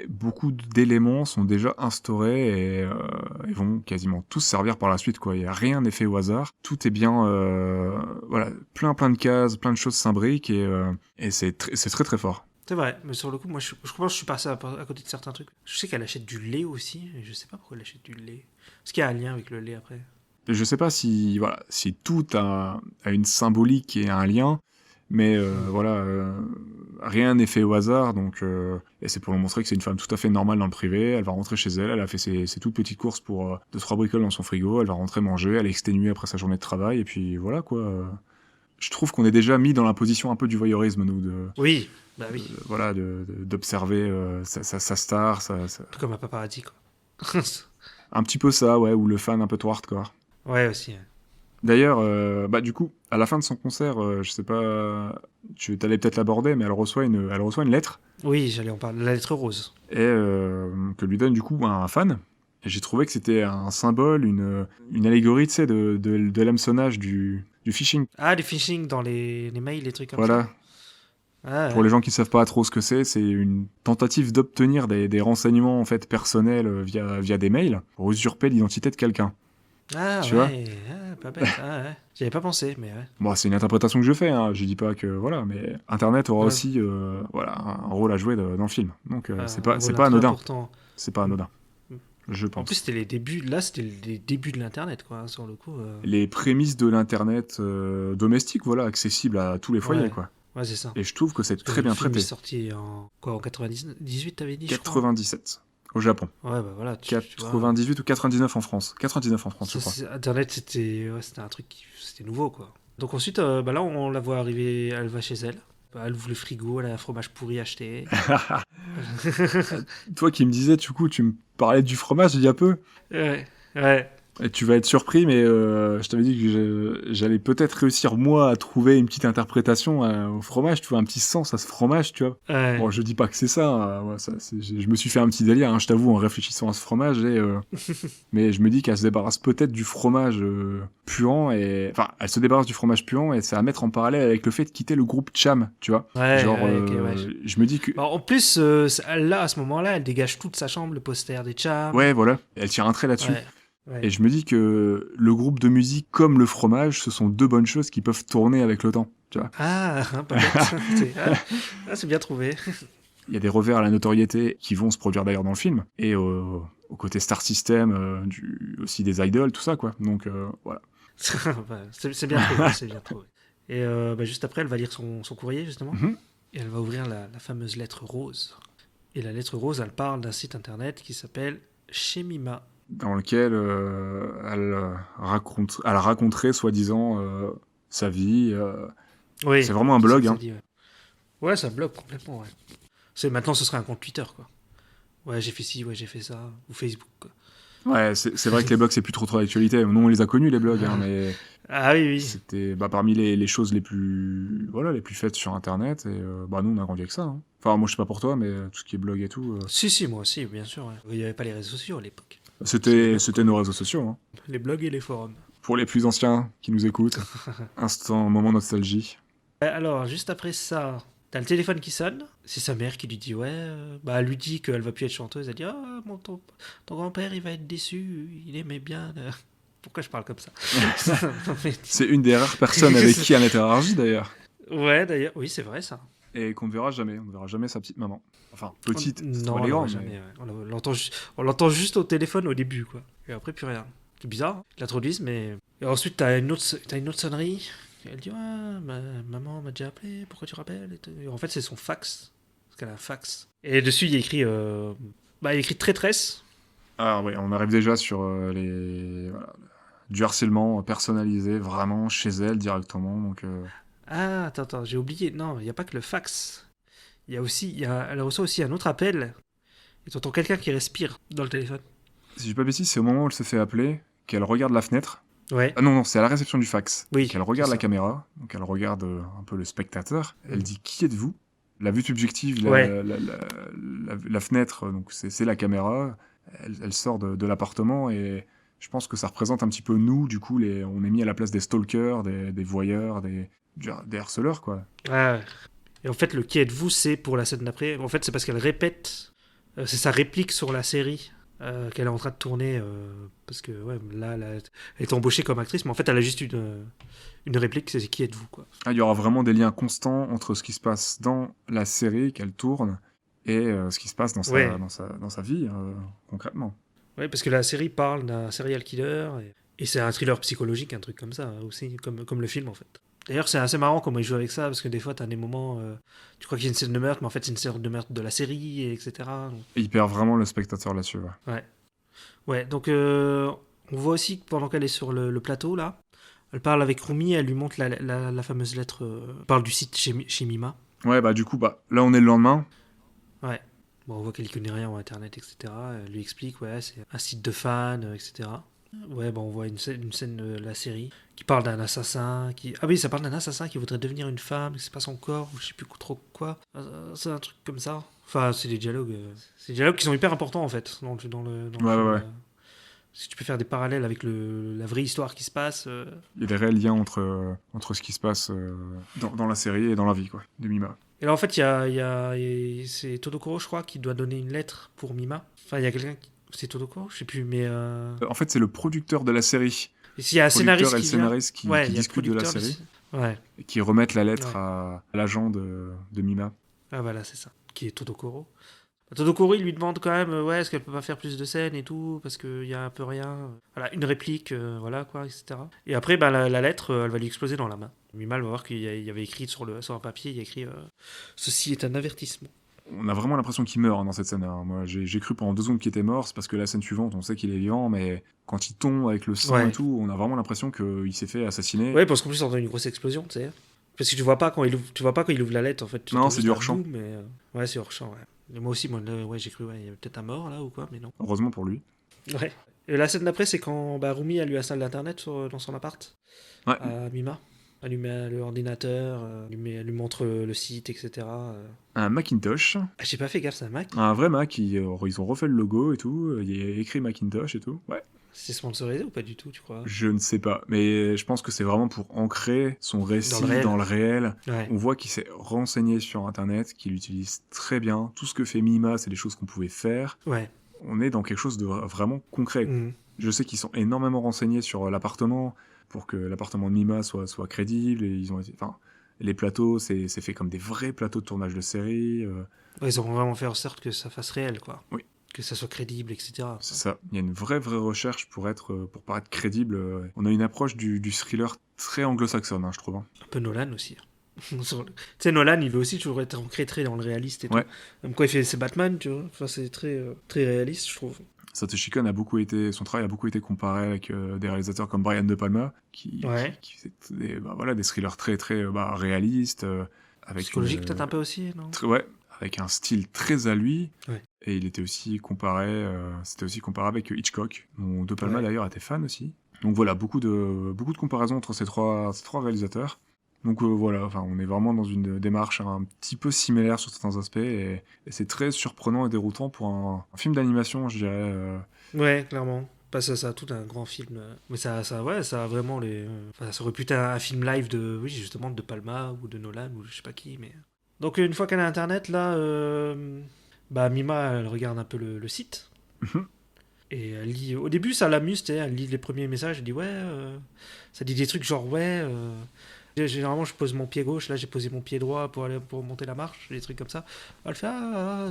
beaucoup d'éléments sont déjà instaurés, et ils vont quasiment tous servir par la suite, quoi. Il n'y a rien n'est fait au hasard. Tout est bien, voilà, plein de cases, plein de choses s'imbriquent, et c'est très très fort. C'est vrai, mais sur le coup, moi, je pense que je suis passé à côté de certains trucs. Je sais qu'elle achète du lait aussi, et je sais pas pourquoi elle achète du lait. Est-ce qu'il y a un lien avec le lait après ? Je sais pas si tout a une symbolique et un lien, mais rien n'est fait au hasard, donc et c'est pour nous montrer que c'est une femme tout à fait normale dans le privé. Elle va rentrer chez elle, elle a fait ses toutes petites courses pour 2-3 bricoles dans son frigo, elle va rentrer manger, elle est exténuée après sa journée de travail, et puis voilà, quoi. Je trouve qu'on est déjà mis dans la position un peu du voyeurisme, nous, oui, bah oui. d'observer sa star, Tout comme un paparazzi, quoi. un petit peu ça, ouais, ou le fan un peu trop hardcore. Ouais, aussi. Ouais. D'ailleurs, du coup, à la fin de son concert, je sais pas, tu allais peut-être l'aborder, mais elle reçoit une lettre. Oui, j'allais en parler. La lettre rose. Et que lui donne du coup un fan. Et j'ai trouvé que c'était un symbole, une allégorie, tu sais, de l'hameçonnage du phishing. Ah, du phishing dans les mails, les trucs comme Voilà. ça. Ah, Pour les gens qui ne savent pas trop ce que c'est une tentative d'obtenir des renseignements en fait personnels via des mails pour usurper l'identité de quelqu'un. Ah, tu ouais, pas bête. Ah, ouais. J'y avais pas pensé, mais ouais. Bon, c'est une interprétation que je fais, hein. Je dis pas que voilà, mais Internet aura aussi un rôle à jouer dans le film. Donc c'est pas anodin. Important. C'est pas anodin, je pense. En plus, c'était les débuts de l'internet, quoi, sur le coup. Les prémices de l'internet domestique, voilà, accessible à tous les foyers, quoi. Ouais, c'est ça. Et je trouve que c'est très bien traité. Le film est sorti en 98, t'avais dit, 97 au Japon. Ouais, bah voilà. 98 ou 99 en France. 99 en France, je crois. Internet, c'était un truc c'était nouveau, quoi. Donc ensuite, là, on la voit arriver, elle va chez elle. Elle ouvre le frigo, elle a un fromage pourri acheté. Toi qui me disais, du coup, tu me parlais du fromage il y a peu. Ouais. Et tu vas être surpris, mais je t'avais dit que j'allais peut-être réussir, moi, à trouver une petite interprétation au fromage, tu vois, un petit sens à ce fromage, tu vois. Ouais. Bon, je dis pas que c'est ça, ouais, je me suis fait un petit délire, hein, je t'avoue, en réfléchissant à ce fromage, mais je me dis qu'elle se débarrasse peut-être du fromage puant, enfin, elle se débarrasse du fromage puant, et c'est à mettre en parallèle avec le fait de quitter le groupe Cham, tu vois. Ouais, Genre, ok, ouais. je me dis que... En plus, là, à ce moment-là, elle dégage toute sa chambre, le poster des Chams. Ouais, voilà, elle tire un trait là-dessus. Ouais. Ouais. Et je me dis que le groupe de musique comme le fromage, ce sont deux bonnes choses qui peuvent tourner avec le temps, tu vois. Ah, pas bête. C'est bien trouvé. Il y a des revers à la notoriété qui vont se produire d'ailleurs dans le film, et au côté Star System, aussi des idoles, tout ça, quoi. Donc, voilà. C'est bien trouvé, c'est bien trouvé. Et juste après, elle va lire son courrier, justement. Et elle va ouvrir la fameuse lettre rose. Et la lettre rose, elle parle d'un site internet qui s'appelle Shemima. Dans lequel elle raconterait, soi-disant, sa vie. Oui, c'est vraiment un blog, hein. Ouais, c'est un blog complètement, ouais. Maintenant, ce serait un compte Twitter, quoi. Ouais, j'ai fait ci, ouais, j'ai fait ça. Ou Facebook, quoi. Ouais, c'est vrai que les blogs, c'est plus trop d'actualité. Nous, on les a connus, les blogs, hein, mais... Ah oui. C'était parmi les choses les plus faites sur Internet, et nous, on a grandi avec ça, hein. Enfin, moi, je sais pas pour toi, mais tout ce qui est blog et tout... Si, moi aussi, bien sûr. Ouais. Il n'y avait pas les réseaux sociaux à l'époque. C'était nos réseaux sociaux, hein. Les blogs et les forums. Pour les plus anciens qui nous écoutent, moment nostalgie. Alors, juste après ça, t'as le téléphone qui sonne. C'est sa mère qui lui dit elle lui dit qu'elle va plus être chanteuse. Elle dit ton grand-père il va être déçu. Il aimait bien. Pourquoi je parle comme ça? C'est une des rares personnes avec qui elle interagit d'ailleurs. Ouais, d'ailleurs, oui, c'est vrai ça. Et qu'on ne verra jamais. On ne verra jamais sa petite maman. Enfin, petite. Non, on ne verra jamais. Ouais. On l'entend juste au téléphone au début, quoi. Et après, plus rien. C'est bizarre. Ils l'introduisent, mais. Et ensuite, t'as une autre sonnerie. Elle dit maman m'a déjà appelé. Pourquoi tu rappelles? Et en fait, c'est son fax. Parce qu'elle a un fax. Et dessus, il y a écrit. Il y a écrit traîtresse. Ah oui, on arrive déjà sur du harcèlement personnalisé, vraiment, chez elle directement. Donc, Ah, attends, j'ai oublié. Non, il n'y a pas que le fax. Il y a aussi, elle reçoit aussi un autre appel. Et t'entends quelqu'un qui respire dans le téléphone. Si je dis pas bêtise, c'est au moment où elle se fait appeler, qu'elle regarde la fenêtre. Ouais. Ah non, c'est à la réception du fax. Oui. Qu'elle regarde la caméra, donc elle regarde un peu le spectateur. Elle dit qui êtes-vous? La vue subjective, la fenêtre, donc c'est la caméra. Elle sort de l'appartement, et je pense que ça représente un petit peu nous, du coup, on est mis à la place des stalkers, des voyeurs, des harceleurs, quoi. Ah, et en fait, le qui êtes-vous, c'est pour la scène d'après. En fait, c'est parce qu'elle répète, c'est sa réplique sur la série qu'elle est en train de tourner. Parce que là, elle est embauchée comme actrice, mais en fait, elle a juste une réplique, c'est qui êtes-vous, quoi. Ah, il y aura vraiment des liens constants entre ce qui se passe dans la série qu'elle tourne et ce qui se passe dans sa vie, concrètement. Ouais, parce que la série parle d'un serial killer, et c'est un thriller psychologique, un truc comme ça, aussi, comme le film, en fait. D'ailleurs, c'est assez marrant comment ils jouent avec ça, parce que des fois, t'as des moments, tu crois qu'il y a une scène de meurtre, mais en fait, c'est une scène de meurtre de la série, etc. Donc... Il perd vraiment le spectateur là-dessus, Ouais, donc on voit aussi que pendant qu'elle est sur le plateau, là, elle parle avec Rumi, elle lui montre la fameuse lettre, parle du site chez Mima. Ouais, du coup, là, on est le lendemain. Ouais. Bon, on voit qu'elle ne connaît rien en internet, etc. Elle lui explique, c'est un site de fans, etc. Ouais, on voit une scène de la série qui parle d'un assassin qui... Ah oui, ça parle d'un assassin qui voudrait devenir une femme, que c'est pas son corps, ou je sais plus trop quoi. C'est un truc comme ça. Enfin, c'est des dialogues qui sont hyper importants, en fait, dans le film. Ouais. Si tu peux faire des parallèles avec la vraie histoire qui se passe... Il y a des réels liens entre ce qui se passe dans la série et dans la vie, quoi, de Mima. Et là, en fait, c'est Todokoro, je crois, qui doit donner une lettre pour Mima. Enfin, il y a quelqu'un qui... C'est Todokoro, je sais plus, mais... En fait, c'est le producteur de la série. Et s'il y a un scénariste et le scénariste qui discutent de la série. Ouais. Et qui remettent la lettre à l'agent de Mima. Ah voilà, c'est ça. Qui est Todokoro. Todokoro, il lui demande quand même, est-ce qu'elle peut pas faire plus de scènes et tout, parce qu'il y a un peu rien. Voilà, une réplique, etc. Et après, la lettre, elle va lui exploser dans la main. Mima, elle va voir qu'il y avait écrit sur un papier, il y a écrit ceci est un avertissement. On a vraiment l'impression qu'il meurt dans cette scène. Moi, j'ai cru pendant 2 secondes qu'il était mort, c'est parce que la scène suivante, on sait qu'il est vivant, mais quand il tombe avec le sang et tout, on a vraiment l'impression qu'il s'est fait assassiner. Ouais, parce qu'en plus, on entend une grosse explosion, tu sais. Parce que tu vois pas quand il ouvre la lettre, en fait. Non, c'est du hors-champ. Mais c'est hors-champ, ouais. Et moi aussi, j'ai cru, il y a peut-être un mort là ou quoi, mais non. Heureusement pour lui. Ouais. Et la scène d'après, c'est quand Rumi elle lui installe l'internet dans son appart Ouais, à Mima. Elle lui met l'ordinateur, elle lui montre le site, etc. un Macintosh, Ah, j'ai pas fait gaffe, c'est un Mac. un vrai Mac, ils ont refait le logo et tout, il y a écrit Macintosh et tout. Ouais. C'est sponsorisé ou pas du tout, tu crois? Je ne sais pas, mais je pense que c'est vraiment pour ancrer son Dans le récit réel. dans le réel. Ouais. On voit qu'il s'est renseigné sur Internet, qu'il utilise très bien. Tout ce que fait Mima, c'est des choses qu'on pouvait faire. Ouais. On est dans quelque chose de vraiment concret. Mhm. Je sais qu'ils sont énormément renseignés sur l'appartement pour que l'appartement de Mima soit crédible. Et ils ont enfin, les plateaux, c'est fait comme des vrais plateaux de tournage de série. Ouais, ils ont vraiment fait en sorte que ça fasse réel, quoi. Oui. Que ça soit crédible, etc. C'est ça. Il y a une vraie recherche pour paraître crédible. On a une approche du thriller très anglo-saxonne, hein, je trouve. Hein. Un peu Nolan aussi. Tu sais, Nolan, il veut aussi toujours être ancré très dans le réaliste et tout. Ouais. Même quand il fait ses Batman, tu vois. Enfin, c'est très réaliste, je trouve. Satoshi Kon son travail a beaucoup été comparé avec des réalisateurs comme Brian De Palma, Ouais. qui faisaient des thrillers très très réalistes, avec Psychologique, peut-être un peu aussi, non? ouais, avec un style très à lui. Ouais. Et il était aussi c'était aussi comparé avec Hitchcock, dont De Palma Ouais. d'ailleurs était fan aussi. Donc voilà, beaucoup de comparaisons entre ces trois réalisateurs. Donc voilà, enfin, on est vraiment dans une démarche un petit peu similaire sur certains aspects, et c'est très surprenant et déroutant pour un film d'animation, je dirais. Ouais, clairement. Pas ça, ça a tout un grand film. Mais ouais, ça a vraiment enfin, ça aurait pu être un film live oui, justement, de Palma ou de Nolan ou je sais pas qui, mais. Donc, une fois qu'elle a Internet, là, Mima, elle regarde un peu le site. Mhm. Et elle lit. Au début, ça l'amuse, tu sais, elle lit les premiers messages, elle dit ouais. Ça dit des trucs genre ouais. Généralement, je pose mon pied gauche, là j'ai posé mon pied droit pour monter la marche, des trucs comme ça. Elle fait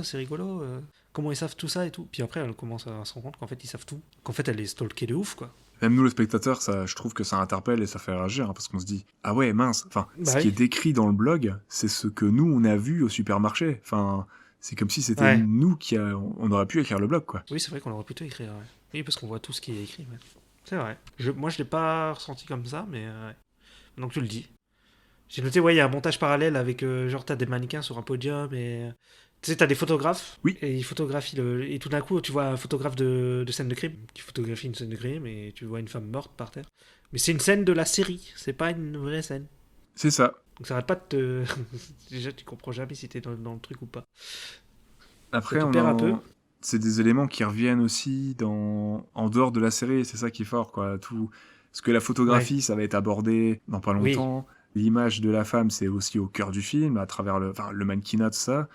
c'est rigolo. Comment ils savent tout ça et tout. Puis après, elle commence à se rendre compte qu'en fait, ils savent tout. Qu'en fait, elle est stalkée de ouf, quoi. Même nous, le spectateur, je trouve que ça interpelle et ça fait réagir, hein, parce qu'on se dit, ah ouais, mince, enfin, Bah ce qui oui. est décrit dans le blog, c'est ce que nous, on a vu au supermarché. Enfin, c'est comme si c'était Ouais. nous on aurait pu écrire le blog, quoi. Oui, c'est vrai qu'on aurait plutôt écrit, ouais. Oui, parce qu'on voit tout ce qui est écrit, ouais. C'est vrai. Moi, je l'ai pas ressenti comme ça, mais ouais. Donc tu le dis. J'ai noté, ouais, il y a un montage parallèle avec, genre, t'as des mannequins sur un podium et. Tu sais, t'as des photographes, Oui. et ils photographient et tout d'un coup, tu vois un photographe de scène de crime qui photographie une scène de crime et tu vois une femme morte par terre. Mais c'est une scène de la série, c'est pas une vraie scène. C'est ça. Donc ça arrête pas de te. Déjà, tu comprends jamais si t'es dans le truc ou pas. Ça Après, te perd un peu. c'est des éléments qui reviennent aussi en dehors de la série, c'est ça qui est fort, quoi. Tout. Parce que la Ouais. photographie, ça va être abordé dans pas Oui. longtemps. L'image de la femme, c'est aussi au cœur du film, à travers le mannequinat, tout ça.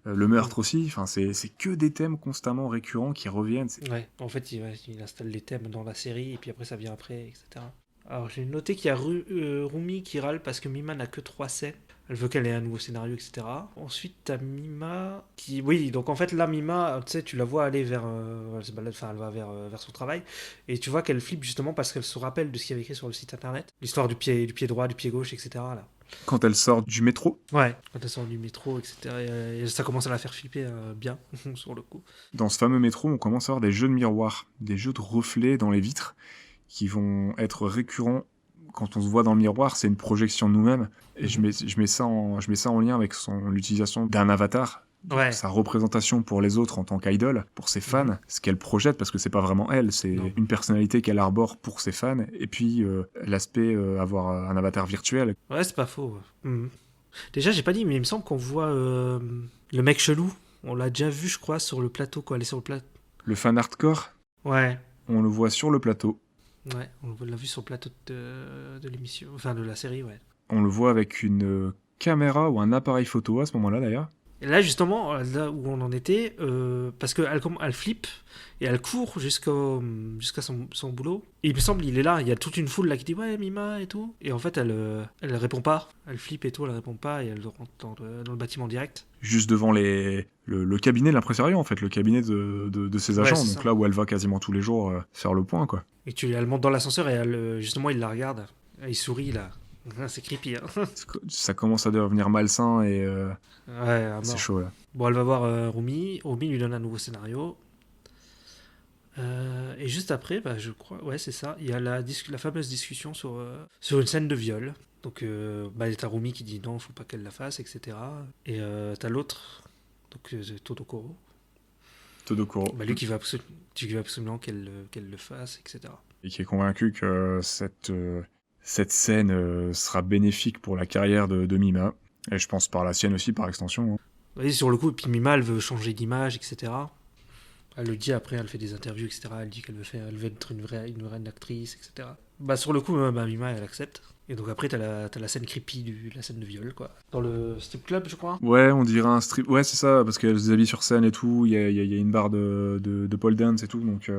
Le Mm. meurtre aussi, enfin, c'est que des thèmes constamment récurrents qui reviennent. Ouais. En fait, il installe les thèmes dans la série et puis après ça vient après, etc. Alors j'ai noté qu'il y a Rumi qui râle parce que Mima n'a que 3 scènes. Elle veut qu'elle ait un nouveau scénario, etc. Ensuite, t'as Mima qui. Oui, donc en fait, là, Mima, tu sais, tu la vois aller vers. Elle se balade, enfin, elle va vers son travail. Et tu vois qu'elle flippe justement parce qu'elle se rappelle de ce qu'il y avait écrit sur le site internet. L'histoire du pied droit, du pied gauche, etc. Là. Quand elle sort du métro, Ouais. Quand elle sort du métro, etc. Et ça commence à la faire flipper bien, sur le coup. dans ce fameux métro, on commence à avoir des jeux de miroirs, des jeux de reflets dans les vitres qui vont être récurrents. Quand on se voit dans le miroir, c'est une projection de nous-mêmes. Et Mhm. je mets ça en lien avec l'utilisation d'un avatar, Ouais. sa représentation pour les autres en tant qu'idole, pour ses fans, Mhm. ce qu'elle projette, parce que c'est pas vraiment elle, c'est Non. une personnalité qu'elle arbore pour ses fans, et puis l'aspect avoir un avatar virtuel. Ouais, c'est pas faux. Ouais. Mhm. Déjà, j'ai pas dit, mais il me semble qu'on voit le mec chelou. On l'a déjà vu, je crois, sur le plateau, quoi. Elle est sur le plateau. Le fan hardcore, Ouais. on le voit sur le plateau. Ouais, on l'a vu sur le plateau de l'émission, enfin de la série, ouais. On le voit avec une caméra ou un appareil photo à ce moment-là d'ailleurs. Et là, justement, là où on en était, parce qu'elle flippe et elle court jusqu'à son boulot. Et il me semble, il est là, il y a toute une foule là qui dit ouais, Mima et tout. Et en fait, elle répond pas. Elle flippe et tout, elle répond pas et elle rentre dans le bâtiment direct. Juste devant le cabinet de l'impresariat, en fait, le cabinet de ses Ouais, agents, c'est donc ça. là où elle va quasiment tous les jours faire le point, quoi. Et elle monte dans l'ascenseur et justement, il la regarde. Il sourit là. C'est creepy, hein. Ça commence à devenir malsain et Ouais, à c'est mort. chaud, là. Bon, elle va voir Rumi. Rumi lui donne un nouveau scénario. Et juste après, je crois, ouais, c'est ça. Il y a la fameuse discussion sur une scène de viol. Donc, t'as Rumi qui dit non, faut pas qu'elle la fasse, etc. Et t'as l'autre, donc Todokoro, Todokoro. Bah, lui qui veut absolument qu'elle le fasse, etc. Et qui est convaincu que cette scène sera bénéfique pour la carrière de Mima. Et je pense par la sienne aussi, par extension. Hein. Oui, sur le coup, et puis Mima, elle veut changer d'image, etc. Elle le dit après, elle fait des interviews, etc. Elle dit elle veut être une vraie actrice, etc. Bah, sur le coup, Mima, elle accepte. Et donc après, t'as la scène creepy, la scène de viol, quoi. Dans le strip club, je crois. Ouais, on dirait un strip. Ouais, c'est ça, parce qu'elle se déshabille sur scène et tout. Il y a une barre de pole dance et tout. Donc,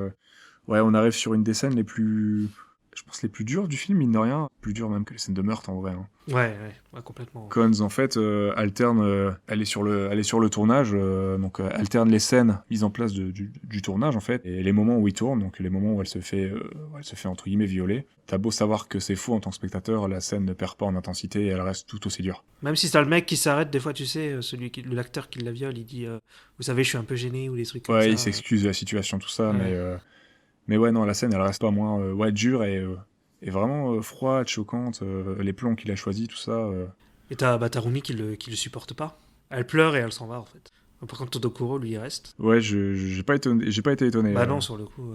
ouais, on arrive sur une des scènes les plus. Je pense les plus dures du film, mine de rien. Plus dures même que les scènes de meurtre en vrai. Hein. Ouais, complètement. Cons, en fait, alterne. Elle est sur le tournage, donc alterne les scènes mises en place du tournage, en fait, et les moments où il tourne, donc les moments où elle se fait entre guillemets violer. T'as beau savoir que c'est faux en tant que spectateur, la scène ne perd pas en intensité et elle reste tout aussi dure. Même si t'as le mec qui s'arrête, des fois, tu sais, l'acteur qui la viole, il dit vous savez, je suis un peu gêné, ou des trucs comme ça. Ouais, il s'excuse de la situation, tout ça, mais ouais, non, la scène, elle reste pas moins dure et vraiment froide, choquante. Les plans qu'il a choisis, tout ça. Et t'as Rumi qui le supporte pas. Elle pleure et elle s'en va, en fait. Par contre, Todokoro, lui, il reste. Ouais, j'ai pas été étonné. Bah non, sur le coup.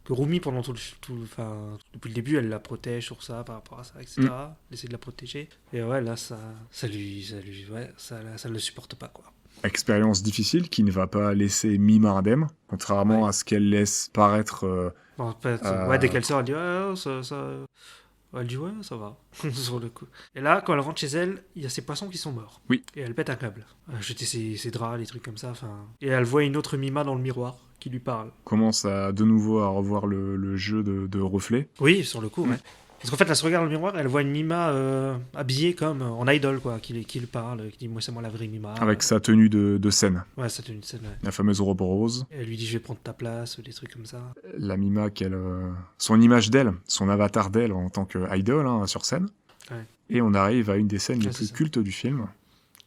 Que Rumi, pendant depuis le début, elle la protège sur ça, par rapport à ça, etc. Elle essaie de la protéger. Et ouais, là, ça le supporte pas, quoi. Expérience difficile qui ne va pas laisser Mima indemne, contrairement à ce qu'elle laisse paraître. En fait, dès qu'elle sort, elle dit ça. Elle dit ouais, ça va, sur le coup. Et là, quand elle rentre chez elle, il y a ses poissons qui sont morts. Oui. Et elle pète un câble. Elle a jeté ses draps, les trucs comme ça. Et elle voit une autre Mima dans le miroir qui lui parle. Commence de nouveau à revoir le jeu de reflets. Oui, sur le coup, ouais. Parce qu'en fait, elle se regarde dans le miroir, elle voit une Mima habillée comme en idol, quoi, qui lui parle, qui dit moi, c'est moi la vraie Mima. Avec sa tenue de scène. Ouais, sa tenue de scène, ouais. La fameuse robe rose. Et elle lui dit je vais prendre ta place, des trucs comme ça. La Mima, son image d'elle, son avatar d'elle en tant que idol sur scène. Ouais. Et on arrive à une des scènes les plus cultes du film.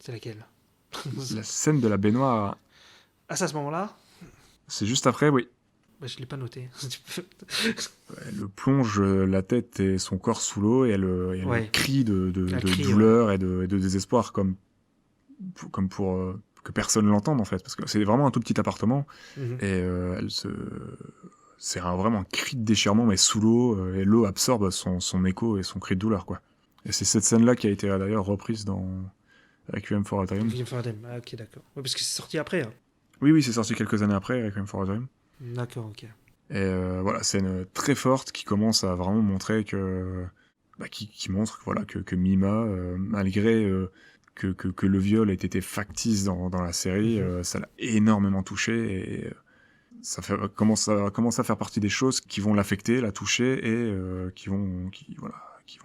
C'est laquelle? La scène de la baignoire. Ah, c'est à ce moment-là? C'est juste après, oui. Bah, je l'ai pas noté. Elle plonge la tête et son corps sous l'eau et elle crie de douleur et de désespoir comme pour que personne l'entende en fait, parce que c'est vraiment un tout petit appartement et c'est vraiment un cri de déchirement mais sous l'eau et l'eau absorbe son écho et son cri de douleur quoi. Et c'est cette scène là qui a été d'ailleurs reprise dans Requiem for a Dream. Requiem for a Dream, ah, ok d'accord. Ouais, parce que c'est sorti après. Hein. Oui, c'est sorti quelques années après Requiem for a Dream. D'accord, ok. Et voilà, scène très forte qui commence à vraiment montrer que qui montre que Mima malgré que le viol ait été factice dans la série, ça l'a énormément touché et ça commence à faire partie des choses qui vont l'affecter, la toucher et qui vont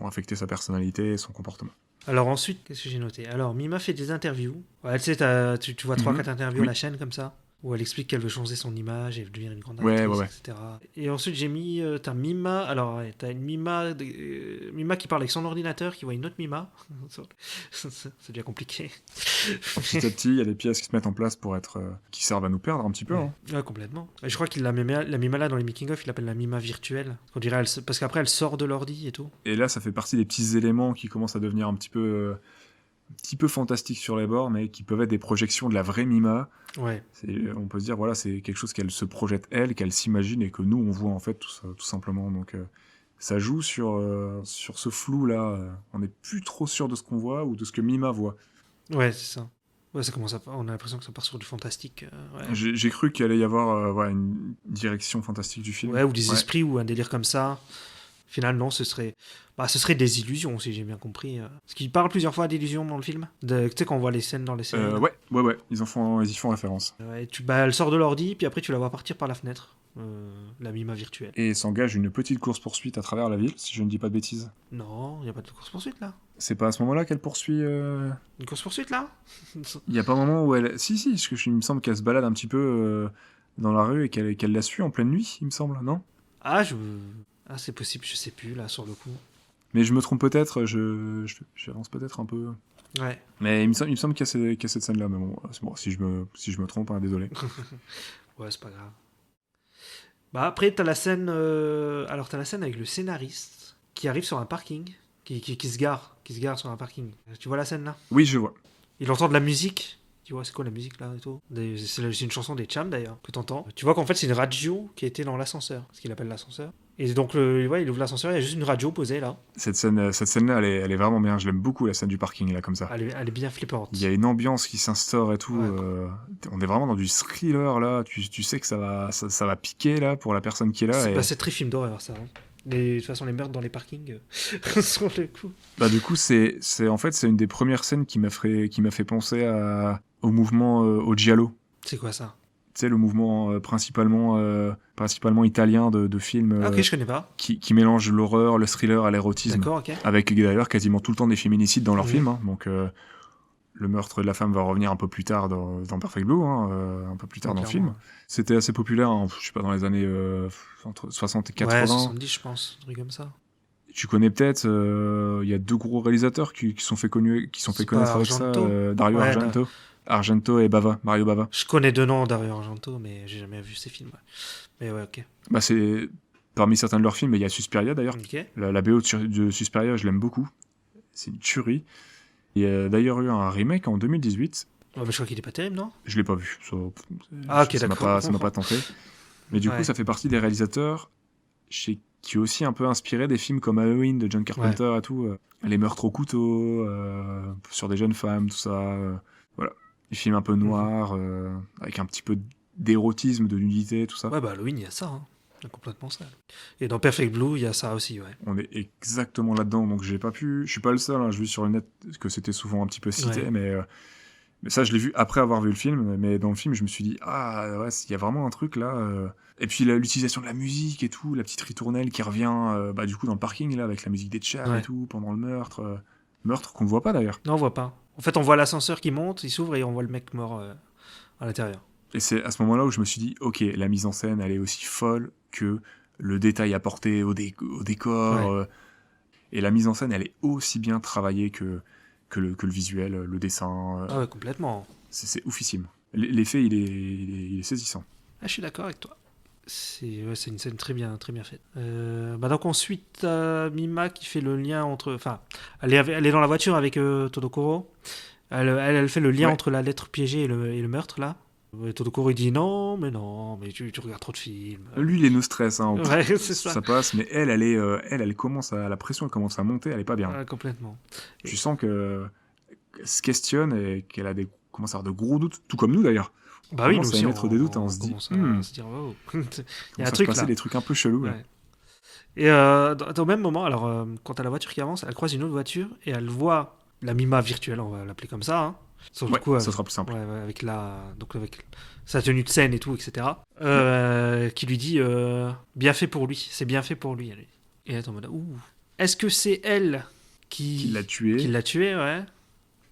affecter sa personnalité et son comportement. Alors ensuite, qu'est-ce que j'ai noté? Alors Mima fait des interviews. Ouais, tu sais, tu vois 3-4 interviews à la chaîne comme ça, où elle explique qu'elle veut changer son image et devenir une grande actrice, etc. Et ensuite j'ai mis, t'as Mima, alors t'as une Mima qui parle avec son ordinateur, qui voit une autre Mima. Ça devient compliqué. Petit à petit, il y a des pièces qui se mettent en place pour qui servent à nous perdre un petit peu. Hein. Ouais, complètement. Et je crois qu'il la Mima là dans les making-of, il l'appelle la Mima virtuelle. On dirait parce qu'après elle sort de l'ordi et tout. Et là, ça fait partie des petits éléments qui commencent à devenir un petit peu fantastiques sur les bords, mais qui peuvent être des projections de la vraie Mima. Ouais. On peut se dire, voilà, c'est quelque chose qu'elle se projette elle, qu'elle s'imagine et que nous, on voit en fait tout simplement. Donc, ça joue sur ce flou-là. On n'est plus trop sûr de ce qu'on voit ou de ce que Mima voit. Ouais, c'est ça. Ouais, ça commence on a l'impression que ça part sur du fantastique. Ouais. J'ai cru qu'il allait y avoir une direction fantastique du film. Ouais, ou des esprits ou un délire comme ça. Finalement, ce serait des illusions, si j'ai bien compris. Parce qu'il parle plusieurs fois d'illusions dans le film. Tu sais, quand on voit les scènes dans les séries. Ouais. Ils y font référence. Ouais, elle sort de l'ordi, puis après tu la vois partir par la fenêtre. La Mima virtuelle. Et s'engage une petite course-poursuite à travers la ville, si je ne dis pas de bêtises. Non, il n'y a pas de course-poursuite là. C'est pas à ce moment-là qu'elle poursuit... Une course-poursuite là. Il n'y a pas un moment où elle... Si, parce que il me semble qu'elle se balade un petit peu dans la rue et qu'elle la suit en pleine nuit, il me semble, non? Ah, c'est possible, je sais plus là sur le coup. Mais je me trompe peut-être, j'avance peut-être un peu. Ouais. Mais il me semble qu'il y a cette scène-là, mais bon, si je me trompe, hein, désolé. Ouais, c'est pas grave. Bah après, t'as la scène... Alors, t'as la scène avec le scénariste qui arrive sur un parking, qui se gare sur un parking. Tu vois la scène là? Oui, je vois. Il entend de la musique, dit ouais, c'est quoi la musique là et tout. C'est une chanson des Cham d'ailleurs que t'entends. Tu vois qu'en fait c'est une radio qui était dans l'ascenseur, ce qu'il appelle l'ascenseur. Et donc ouais, il ouvre l'ascenseur, il y a juste une radio posée là. Cette scène-là, elle est vraiment bien. Je l'aime beaucoup, la scène du parking, là, comme ça. Elle est bien flippante. Il y a une ambiance qui s'instaure et tout. Ouais. On est vraiment dans du thriller, là. Tu sais que ça va piquer, là, pour la personne qui est là. C'est très film d'horreur, ça. Hein. De toute façon, les meurtres dans les parkings, sur le coup. Bah, du coup, c'est une des premières scènes qui m'a fait penser au mouvement, au giallo. C'est quoi ça? Tu sais, le mouvement principalement italien de films Ok, je connais pas. qui mélange l'horreur, le thriller à l'érotisme. D'accord, ok. Avec d'ailleurs quasiment tout le temps des féminicides dans leurs films. Hein. Donc le meurtre de la femme va revenir un peu plus tard dans Perfect Blue, un peu plus tard dans le film. C'était assez populaire, hein, je sais pas, dans les années entre 60 et 80. Ouais, 70, je pense, un truc comme ça. Tu connais peut-être, il y a 2 gros réalisateurs qui sont fait connaître avec ça, Dario Argento. Argento et Mario Bava. Je connais 2 noms, Dario Argento, mais j'ai jamais vu ces films. Ouais. Mais ouais, ok. Bah, c'est parmi certains de leurs films, il y a Suspiria d'ailleurs. Ok. La BO de Suspiria, je l'aime beaucoup. C'est une tuerie. Il y a d'ailleurs eu un remake en 2018. Ouais, mais je crois qu'il est pas terrible, non? Je l'ai pas vu. Ok, ça d'accord. ça m'a pas tenté. Mais du coup, ça fait partie des réalisateurs qui ont aussi un peu inspiré des films comme Halloween de John Carpenter et tout. Les meurtres au couteau, sur des jeunes femmes, tout ça. Voilà. Des films un peu noirs, avec un petit peu d'érotisme, de nudité, tout ça. Ouais, bah Halloween, il y a ça. Hein. Il y a complètement ça. Et dans Perfect Blue, il y a ça aussi, ouais. On est exactement là-dedans, donc j'ai pas pu. Je suis pas le seul, hein, je vu sur le net que c'était souvent un petit peu cité, mais ça, je l'ai vu après avoir vu le film. Mais dans le film, je me suis dit, ah ouais, il y a vraiment un truc là. Et puis l'utilisation de la musique et tout, la petite ritournelle qui revient du coup dans le parking là, avec la musique des Cham et tout, pendant le meurtre. Meurtre qu'on ne voit pas d'ailleurs. Non, on voit pas. En fait, on voit l'ascenseur qui monte, il s'ouvre et on voit le mec mort à l'intérieur. Et c'est à ce moment-là où je me suis dit, ok, la mise en scène, elle est aussi folle que le détail apporté au décor. Ouais. Et la mise en scène, elle est aussi bien travaillée que le visuel, le dessin. Ah ouais, complètement. C'est oufissime. L'effet, il est saisissant. Ah, je suis d'accord avec toi. C'est une scène très bien faite. Donc ensuite, Mima qui fait le lien entre... Enfin, elle est dans la voiture avec Todokoro. Elle fait le lien entre la lettre piégée et le meurtre, là. Et Todokoro, il dit non, mais tu regardes trop de films. Lui, il est no stress. Hein, ouais, c'est ça. Ça passe, mais elle commence la pression elle commence à monter, elle est pas bien. Ouais, complètement. Tu sens qu'elle se questionne et qu'elle commence à avoir de gros doutes, tout comme nous d'ailleurs. Bah oui, nous aussi, aussi, à mettre des doutes, on se dit. On se dit, wow. Il y a un truc là. Des trucs un peu chelous. Ouais. Et au même moment, alors, quand elle a la voiture qui avance, elle croise une autre voiture et elle voit la Mima virtuelle, on va l'appeler comme ça. Hein. Sauf coup, ça sera plus simple. Avec avec sa tenue de scène et tout, etc. Qui lui dit bien fait pour lui, c'est bien fait pour lui. Et elle est en mode ouh. Est-ce que c'est elle qui l'a tué? Qui l'a tué, ouais.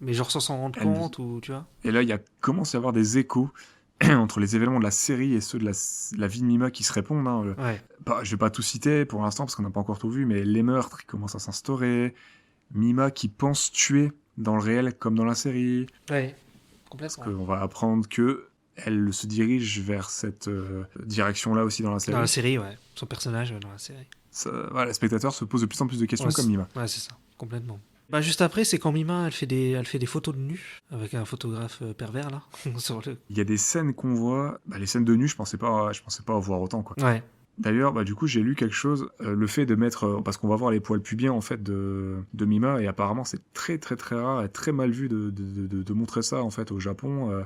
Mais genre sans s'en rendre compte, ou tu vois. Et là, il commence à y avoir des échos entre les événements de la série et ceux de la vie de Mima qui se répondent. Hein. Je vais pas tout citer pour l'instant parce qu'on n'a pas encore tout vu, mais les meurtres qui commencent à s'instaurer, Mima qui pense tuer dans le réel comme dans la série. Ouais, complètement. Parce qu'on va apprendre que elle se dirige vers cette direction-là aussi dans la série. Dans la série, ouais. Son personnage dans la série. Le spectateur se pose de plus en plus de questions comme Mima. Ouais, c'est ça, complètement. Juste après, c'est quand Mima, elle fait des photos de nu avec un photographe pervers là. Il y a des scènes qu'on voit, les scènes de nu, je pensais pas en voir autant quoi. Ouais. D'ailleurs, du coup, j'ai lu quelque chose, le fait de mettre, parce qu'on va voir les poils pubiens en fait de Mima, et apparemment c'est très très très rare et très mal vu de montrer ça en fait au Japon.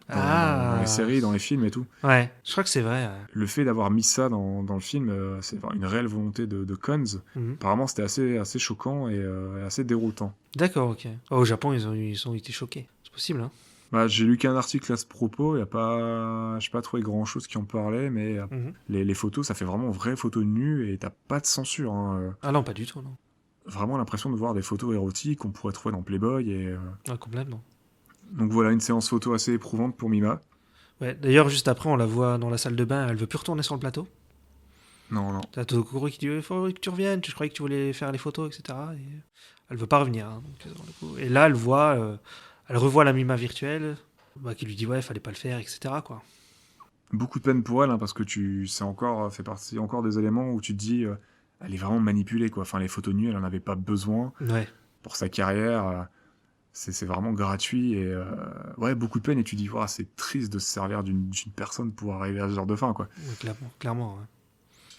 Dans les séries, dans les films et tout. Ouais, je crois que c'est vrai. Le fait d'avoir mis ça dans le film, c'est une réelle volonté de Cons. Apparemment, c'était assez choquant et assez déroutant. D'accord, ok. Au Japon, ils ont été choqués. C'est possible, hein. J'ai lu qu'un article à ce propos. Je n'ai pas trouvé grand-chose qui en parlait, mais les photos, ça fait vraiment vraies photos nues et t'as pas de censure. Hein. Ah non, pas du tout, non. Vraiment l'impression de voir des photos érotiques qu'on pourrait trouver dans Playboy. Ouais, complètement. Donc voilà, une séance photo assez éprouvante pour Mima. Ouais, d'ailleurs, juste après, on la voit dans la salle de bain, elle veut plus retourner sur le plateau. Non. T'as Todokoro qui dit il faut que tu reviennes, je croyais que tu voulais faire les photos, etc. Et elle veut pas revenir. Hein, donc, et là, elle revoit la Mima virtuelle, qui lui dit ouais, fallait pas le faire, etc. Quoi. Beaucoup de peine pour elle, hein, parce que fait partie encore des éléments où tu te dis elle est vraiment manipulée, quoi. Enfin, les photos nues, elle en avait pas besoin pour sa carrière. C'est vraiment gratuit et ouais, beaucoup de peine. Et tu dis, wow, c'est triste de se servir d'une personne pour arriver à ce genre de fin, quoi. Ouais, clairement.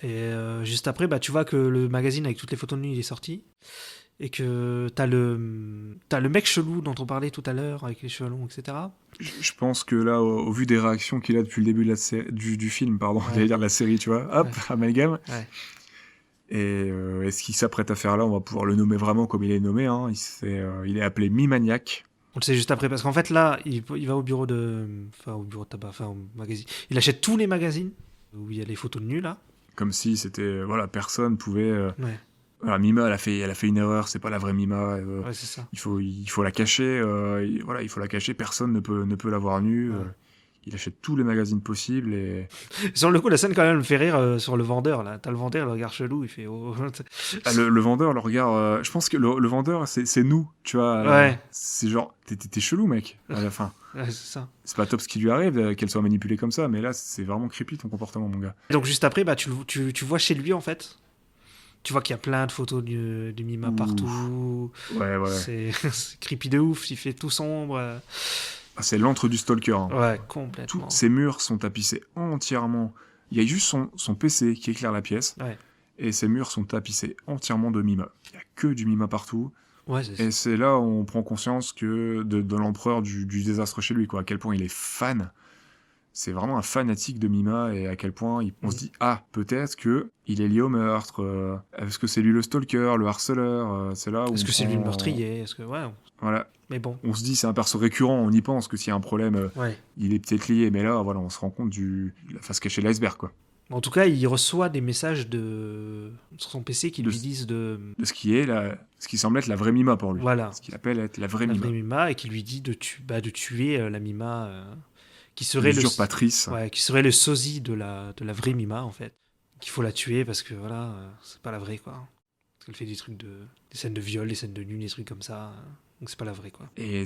Ouais. Et juste après, bah, tu vois que le magazine avec toutes les photos de nuit il est sorti. Et que t'as le mec chelou dont on parlait tout à l'heure, avec les cheveux longs, etc. Je pense que là, au vu des réactions qu'il a depuis le début de du film, pardon, Ouais. j'allais dire de la série, tu vois, hop, amalgame. Ouais. Et ce qu'il s'apprête à faire là, on va pouvoir le nommer vraiment comme il est nommé. Hein. Il est appelé Mimaniac. On le sait juste après, parce qu'en fait là, il va au bureau de tabac, enfin au magazine. Il achète tous les magazines où il y a les photos de nu là. Comme si c'était, voilà, personne pouvait. Ouais. Voilà, Mima, elle a fait une erreur, c'est pas la vraie Mima. Ouais, c'est ça. Il faut la cacher. Voilà, il faut la cacher. Personne ne peut la voir nue. Ouais. Il achète tous les magazines possibles et Sur le coup, la scène quand même me fait rire sur le vendeur là. T'as le vendeur, le regard chelou, il fait oh. le vendeur le regard. Je pense que le vendeur c'est nous, tu vois. Ouais. C'est genre t'es chelou, mec. À la fin. Ouais, c'est ça. C'est pas top ce qui lui arrive qu'elle soit manipulée comme ça, mais là c'est vraiment creepy ton comportement, mon gars. Donc juste après, bah tu vois chez lui en fait. Tu vois qu'il y a plein de photos de Mima Ouh. partout. Ouais. C'est creepy de ouf, il fait tout sombre. Ah, c'est l'antre du stalker. Hein. Ouais, complètement. Tous ces murs sont tapissés entièrement. Il y a juste son PC qui éclaire la pièce. Ouais. Et ces murs sont tapissés entièrement de Mima. Il n'y a que du Mima partout. Ouais, c'est ça. Et c'est là où on prend conscience que de l'empereur du désastre chez lui, quoi. À quel point il est fan. C'est vraiment un fanatique de Mima et à quel point on se dit, ah, peut-être que il est lié au meurtre. Est-ce que c'est lui le stalker, le harceleur c'est là où Est-ce que c'est lui le meurtrier? Est-ce que ouais. Voilà. Mais bon. On se dit, c'est un perso récurrent, on y pense que s'il y a un problème, Ouais. il est peut-être lié, mais là, voilà, on se rend compte de la face cachée de l'iceberg, quoi. En tout cas, il reçoit des messages sur son PC qui lui disent De ce qui semble être la vraie Mima pour lui. Voilà. Ce qu'il appelle être la vraie La Mima. vraie Mima et qui lui dit de tuer la Mima qui serait l'usurpatrice. Ouais, qui serait le sosie de la vraie Mima en fait. Qu'il faut la tuer parce que voilà, c'est pas la vraie quoi. Parce qu'elle fait des scènes de viol, des scènes de nu, des trucs comme ça. Donc c'est pas la vraie quoi. Et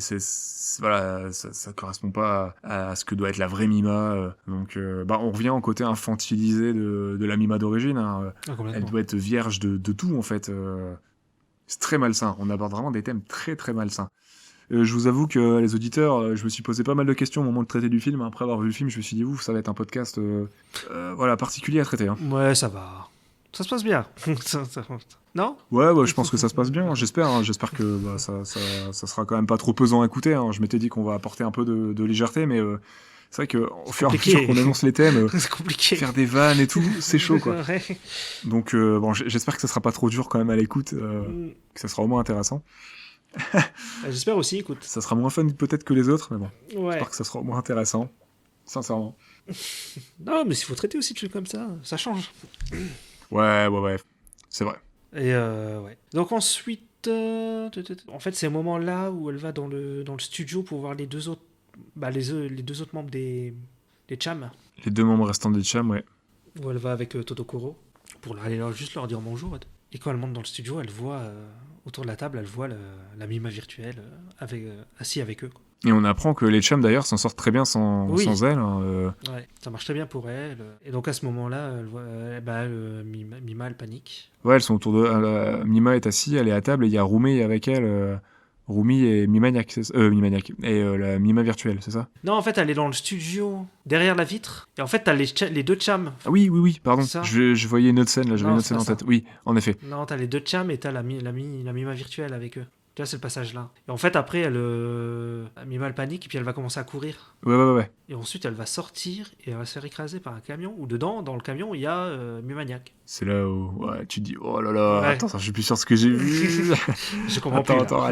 voilà, ça correspond pas à ce que doit être la vraie Mima. Donc on revient au côté infantilisé de la Mima d'origine. Hein. Elle doit être vierge de tout en fait. C'est très malsain. On aborde vraiment des thèmes très très malsains. Je vous avoue que les auditeurs, je me suis posé pas mal de questions au moment de traiter du film. Après avoir vu le film, je me suis dit, ouf, ça va être un podcast voilà, particulier à traiter. Hein. Ouais, ça va. Ça se passe bien. Non ? Ouais, je pense que ça se passe bien, j'espère. Hein. J'espère que ça sera quand même pas trop pesant à écouter. Hein. Je m'étais dit qu'on va apporter un peu de légèreté, mais c'est vrai qu'au fur et à mesure qu'on annonce les thèmes, c'est compliqué. Faire des vannes et tout, c'est chaud, quoi. Ouais. Donc, j'espère que ça sera pas trop dur quand même à l'écoute, que ça sera au moins intéressant. J'espère aussi, écoute. Ça sera moins fun peut-être que les autres, mais bon. Ouais. J'espère que ça sera au moins intéressant, sincèrement. Non, mais s'il faut traiter aussi de trucs comme ça change. Ouais, c'est vrai. Et ouais. Donc ensuite, en fait, c'est au moment là où elle va dans le studio pour voir les deux autres, les deux autres membres des Cham. Les deux membres restants des Cham, ouais. Où elle va avec Totokoro pour aller juste leur dire bonjour. Et quand elle monte dans le studio, elle voit autour de la table, elle voit la Mima virtuelle assis avec eux. Quoi. Et on apprend que les Cham d'ailleurs s'en sortent très bien sans elle. Hein, Ouais, ça marche très bien pour elle. Et donc à ce moment-là, elle voit, Mima, elle panique. Ouais, elles sont autour de. Mima est assise, elle est à table et il y a Rumi avec elle. Rumi et Mimaniac, Mimaniac. Et la Mima virtuelle, c'est ça ? Non, en fait, elle est dans le studio, derrière la vitre. Et en fait, t'as les deux Cham. Ah oui, pardon. Je voyais une autre scène, là, j'avais une autre scène en tête. Oui, en effet. Non, t'as les deux Cham et t'as la Mima virtuelle avec eux. Tu vois, c'est le passage là. Et en fait, après, Mima, elle panique et puis elle va commencer à courir. Ouais. Et ensuite, elle va sortir et elle va se faire écraser par un camion. Ou dedans, dans le camion, il y a Mimaniac. C'est là où tu te dis, oh là là, ouais. Attends, je suis plus sûr de ce que j'ai vu. Je comprends plus. Attends,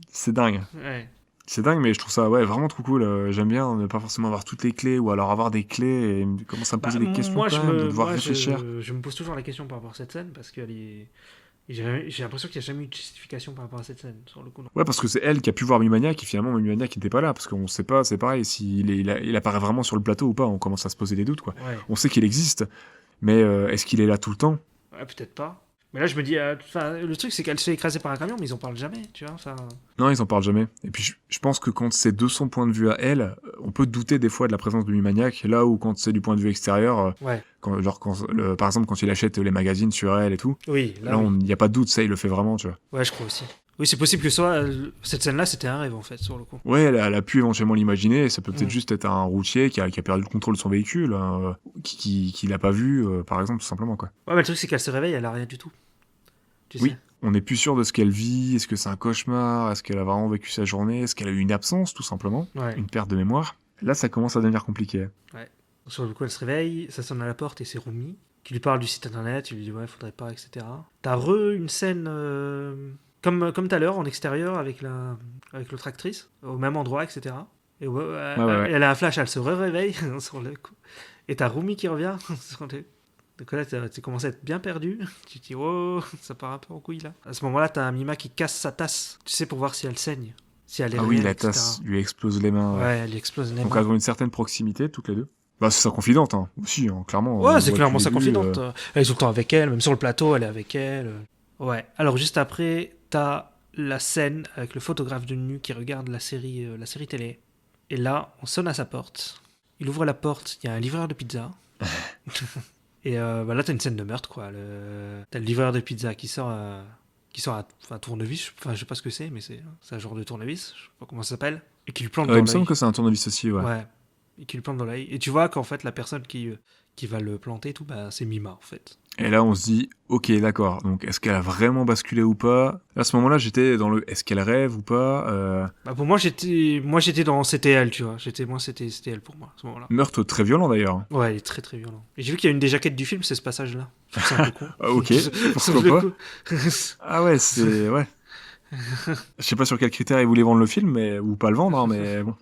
c'est dingue. Ouais. C'est dingue, mais je trouve ça vraiment trop cool. J'aime bien ne pas forcément avoir toutes les clés ou alors avoir des clés et commencer à me poser des questions de devoir réfléchir. Je me pose toujours la question par rapport à cette scène parce qu'elle est... J'ai l'impression qu'il n'y a jamais eu de justification par rapport à cette scène, sur le coup. Ouais, parce que c'est elle qui a pu voir Mimaniac et finalement Mimaniac n'était pas là, parce qu'on sait pas, c'est pareil, s'il il apparaît vraiment sur le plateau ou pas, on commence à se poser des doutes, quoi. Ouais. On sait qu'il existe, mais est-ce qu'il est là tout le temps ? Ouais, peut-être pas. Mais là, je me dis, le truc, c'est qu'elle se fait écraser par un camion, mais ils en parlent jamais, tu vois. Non, ils en parlent jamais. Et puis, je pense que quand c'est de son point de vue à elle, on peut douter des fois de la présence de Mimaniac, là où quand c'est du point de vue extérieur, ouais. Par exemple, quand il achète les magazines sur elle et tout, oui, là, il n'y a pas de doute, ça, il le fait vraiment, tu vois. Ouais, je crois aussi. Oui, c'est possible que cette scène-là, c'était un rêve, en fait, sur le coup. Ouais, elle a pu éventuellement l'imaginer, ça peut peut-être juste être un routier qui a perdu le contrôle de son véhicule, hein, qui l'a pas vu, par exemple, tout simplement, quoi. Ouais, mais le truc, c'est qu'elle se réveille, elle a rien du tout. Tu Oui, sais. on n'est plus sûr de ce qu'elle vit, est-ce que c'est un cauchemar, est-ce qu'elle a vraiment vécu sa journée, est-ce qu'elle a eu une absence, tout simplement, Ouais. une perte de mémoire. Là, ça commence à devenir compliqué. Ouais. Sur le coup, elle se réveille, ça sonne à la porte et c'est Rumi qui lui parle du site internet, il lui dit ouais, faudrait pas, etc. T'as une scène comme tout à l'heure en extérieur avec l'autre actrice, au même endroit, etc. Et Ouais. elle a un flash, elle se réveille sur le coup. Et t'as Rumi qui revient sur le. Donc là, tu commences à être bien perdu. Tu te dis, oh, ça part un peu en couille là. À ce moment-là, t'as un Mima qui casse sa tasse, tu sais, pour voir si elle saigne, si elle est Ah oui, réelle, la etc. tasse lui explose les mains, ouais. Ouais, elle lui explose les Donc mains. elles ont une certaine proximité, toutes les deux. Bah, c'est sa confidente, hein, aussi, hein, clairement. On Ouais, le c'est voit clairement depuis sa le début, confidente. Elle est tout le temps avec elle, même sur le plateau, elle est avec elle. Ouais. Alors juste après, t'as la scène avec le photographe de nu qui regarde la série télé. Et là, on sonne à sa porte. Il ouvre la porte, il y a un livreur de pizza. Et là, t'as une scène de meurtre, quoi. T'as le livreur de pizza qui sort un tournevis. Enfin, je sais pas ce que c'est, mais c'est un genre de tournevis. Je sais pas comment ça s'appelle. Et qui lui plante Il dans me semble l'œil. que c'est un tournevis aussi, ouais. Ouais. Et qui lui plante dans l'œil. Et tu vois qu'en fait, la personne qui va le planter, et tout, bah, c'est Mima, en fait. Et là, on se dit, ok, d'accord, donc est-ce qu'elle a vraiment basculé ou pas? À ce moment-là, j'étais dans le est-ce qu'elle rêve ou pas? Bah, pour moi, j'étais dans c'était elle, tu vois. C'était elle pour moi, à ce moment-là. Meurtre très violent d'ailleurs. Ouais, il est très très violent. Et j'ai vu qu'il y a une des jaquettes du film, c'est ce passage-là. Je trouve ça un peu con. Ah, ok, Sur pourquoi le pas? coup. Ah ouais, c'est... ouais. Je sais pas sur quels critères ils voulaient vendre le film, ou pas le vendre, hein, mais bon.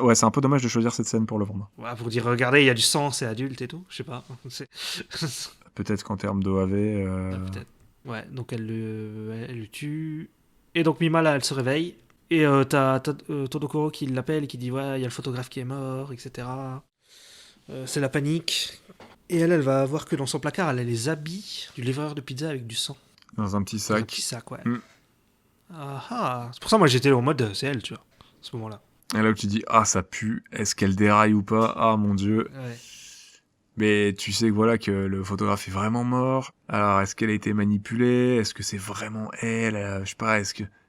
Ouais, c'est un peu dommage de choisir cette scène pour le vendre. Ouais, pour dire, regardez, il y a du sang, c'est adulte et tout. Je sais pas. Peut-être qu'en termes d'OAV... Ouais, peut-être. Ouais, donc elle le tue. Et donc Mima, là, elle se réveille. Et t'as Todokoro qui l'appelle et qui dit, ouais, il y a le photographe qui est mort, etc. C'est la panique. Et elle va voir que dans son placard, elle a les habits du livreur de pizza avec du sang. Dans un petit Dans un sac. petit sac, ouais. Mm. Ah ah. C'est pour ça, moi, j'étais en mode, c'est elle, tu vois, à ce moment-là. Et là où tu dis, ah, ça pue, est-ce qu'elle déraille ou pas? Ah, mon Dieu. Ouais. Mais tu sais que voilà, que le photographe est vraiment mort. Alors, est-ce qu'elle a été manipulée? Est-ce que c'est vraiment elle? Je sais pas,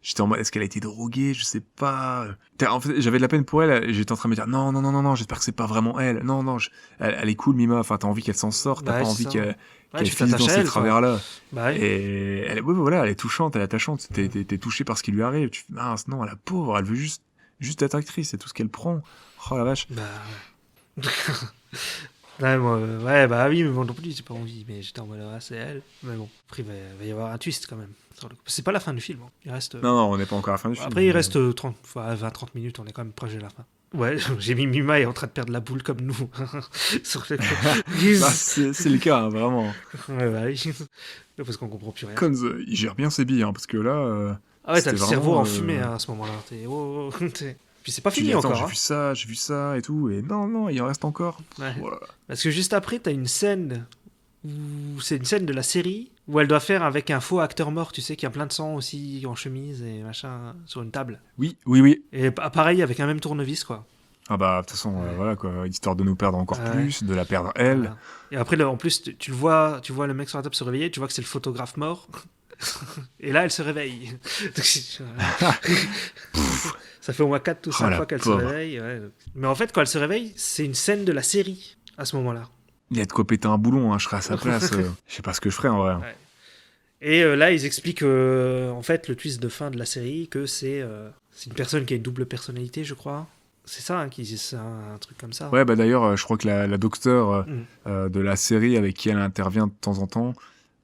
j'étais en mode, est-ce qu'elle a été droguée? Je sais pas. En fait, j'avais de la peine pour elle, et j'étais en train de me dire, non, j'espère que c'est pas vraiment elle. Non, elle est cool, Mima. Enfin, t'as envie qu'elle s'en sorte, t'as Bah ouais, pas c'est envie ça. qu'elle Ouais, tu finisse dans t'attaches à ces elle, quoi. travers-là. Bah ouais. Et ouais, voilà, elle est touchante, elle est attachante. T'es touché par ce qui lui arrive. Tu fais, mince, non, la pauvre, elle veut juste être actrice, c'est tout ce qu'elle prend. Oh la vache. Bah ouais. Ouais, ouais, bah oui, mais moi non plus, j'ai pas envie. Mais j'étais en mode, ah, c'est elle. Mais bon, après, il va y avoir un twist quand même. C'est pas la fin du film. Hein. Il reste. Non, on n'est pas encore à la fin du film. Après, il reste 20-30 minutes, on est quand même proche de la fin. Ouais, j'ai mis Mima est en train de perdre la boule comme nous. Sur le Bah, c'est le cas, hein, vraiment. Ouais, bah oui. Parce qu'on comprend plus rien. Cons, il gère bien ses billes, hein, parce que là... Ah ouais, t'as le c'était cerveau vraiment, en fumée hein, à ce moment-là. Puis c'est pas tu fini dis, attends, encore. Hein. j'ai vu ça, et tout, et non, il en reste encore. Ouais. Voilà. Parce que juste après, t'as une scène où c'est une scène de la série où elle doit faire avec un faux acteur mort, tu sais, qui a plein de sang aussi en chemise et machin sur une table. Oui. Et pareil avec un même tournevis, quoi. Ah bah, de toute façon, voilà, quoi, histoire de nous perdre encore Ouais. plus, de la perdre elle. Voilà. Et après, là, en plus, tu vois le mec sur la table se réveiller, tu vois que c'est le photographe mort. Et là, elle se réveille. Ça fait au moins 4 ou 5 la fois qu'elle pauvre. se réveille. Ouais. Mais en fait, quand elle se réveille, c'est une scène de la série à ce moment-là. Il y a de quoi péter un boulon, hein, je serais à sa place. Je sais pas ce que je ferais, en vrai. Ouais. Et là, ils expliquent, en fait, le twist de fin de la série, que c'est une personne qui a une double personnalité, je crois. C'est ça, hein, c'est un truc comme ça. Ouais, bah d'ailleurs, je crois que la docteure Mm. de la série avec qui elle intervient de temps en temps,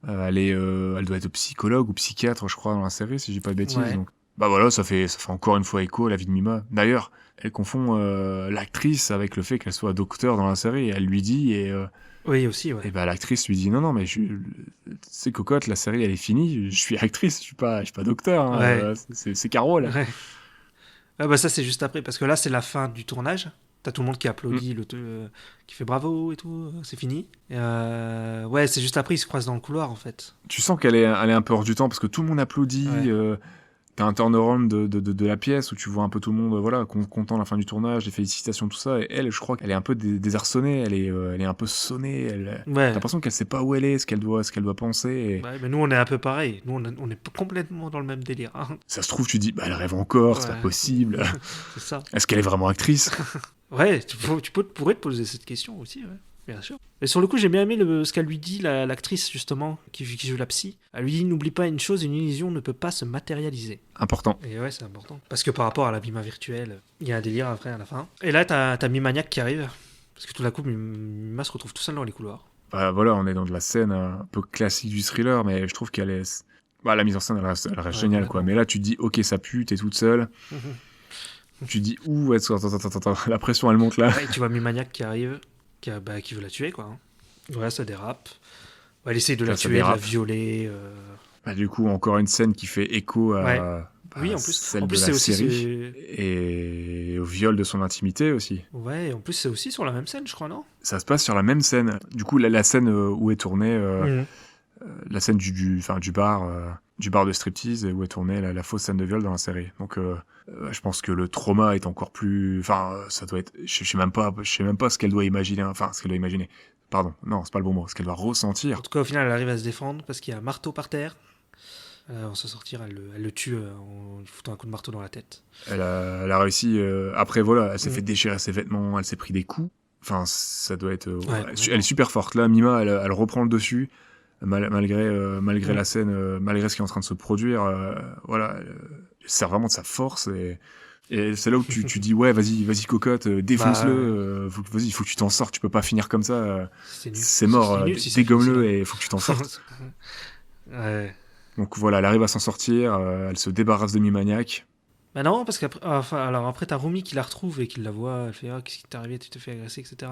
elle doit être psychologue ou psychiatre, je crois, dans la série, si je dis pas de bêtises. Ouais. Donc, bah voilà, ça fait encore une fois écho à la vie de Mima. D'ailleurs, elle confond l'actrice avec le fait qu'elle soit docteur dans la série. Elle lui dit, Oui, aussi, ouais. et bah l'actrice lui dit, non, mais c'est cocotte, la série elle est finie, je suis actrice, je suis pas docteur, hein, Ouais. c'est Caro, là. Ouais. Ah bah ça, c'est juste après, parce que là, c'est la fin du tournage. T'as tout le monde qui applaudit, qui fait bravo et tout, c'est fini. Et ouais, c'est juste après, ils se croisent dans le couloir, en fait. Tu sens qu'elle est un peu hors du temps parce que tout le monde applaudit. Ouais. t'as un turnaround de la pièce où tu vois un peu tout le monde, voilà, content à la fin du tournage, les félicitations, tout ça. Et elle, je crois qu'elle est un peu désarçonnée, elle est un peu sonnée. T'as Ouais. l'impression qu'elle sait pas où elle est, ce qu'elle doit penser. Et Ouais, mais nous, on est un peu pareil. Nous, on est complètement dans le même délire. Hein. ça se trouve, tu dis, bah, elle rêve encore, c'est pas Ouais. possible. C'est ça. Est-ce qu'elle est vraiment actrice? Ouais, pourrais te poser cette question aussi, ouais. Bien sûr. Et sur le coup, j'ai bien aimé ce qu'elle lui dit, l'actrice, justement, qui joue la psy. Elle lui dit, n'oublie pas une chose, une illusion ne peut pas se matérialiser. Important. Et ouais, c'est important. Parce que par rapport à la Mima virtuelle, il y a un délire après, à la fin. Et là, t'as Mimaniac qui arrive. Parce que tout d'un coup, Mima se retrouve tout seul dans les couloirs. Bah, voilà, on est dans de la scène un peu classique du thriller, mais je trouve qu'elle est... Bah, la mise en scène, elle reste géniale, quoi. Mais là, tu te dis, ok, ça pue, t'es toute seule. Tu te dis, ouh, attends, la pression, elle monte là. Ouais, et tu vois Mimaniac qui arrive, qui veut la tuer, quoi. Ouais, ça dérape. Ouais, elle essaye de la Là, ça tuer, de la dérape. violer. Bah, du coup, encore une scène qui fait écho à, Ouais. à Oui, en plus. celle En plus, de c'est la aussi. série et au viol de son intimité aussi. Ouais, en plus, c'est aussi sur la même scène, je crois, non? Ça se passe sur la même scène. Du coup, la scène où est tournée, la scène du bar de striptease et où est tournée la fausse scène de viol dans la série. Donc, je pense que le trauma est encore plus. Enfin, ça doit être. Je sais même pas ce qu'elle doit imaginer. Enfin, ce qu'elle doit imaginer. Pardon, non, c'est pas le bon mot. Ce qu'elle doit En ressentir. tout cas, au final, elle arrive à se défendre parce qu'il y a un marteau par terre. En se sortir, elle le tue en lui foutant un coup de marteau dans la tête. Elle a réussi. Après, voilà, elle s'est fait déchirer ses vêtements, elle s'est pris des coups. Enfin, ça doit être. Ouais, elle est super forte. Là, Mima, elle reprend le dessus. Malgré la scène, malgré ce qui est en train de se produire, voilà, elle sert vraiment de sa force et c'est là où tu dis ouais, vas-y cocotte, défonce-le, vas-y, il faut que tu t'en sortes, tu peux pas finir comme ça, C'est nul. c'est mort, C'est nul si ça dégomme-le finit et il faut que tu t'en sortes. Ouais. Donc voilà, elle arrive à s'en sortir, elle se débarrasse de Mimaniac. Bah non, parce qu'après, alors après, t'as Rumi qui la retrouve et qui la voit. Elle fait ah, qu'est-ce qui t'est arrivé, tu t'es fait agresser, etc.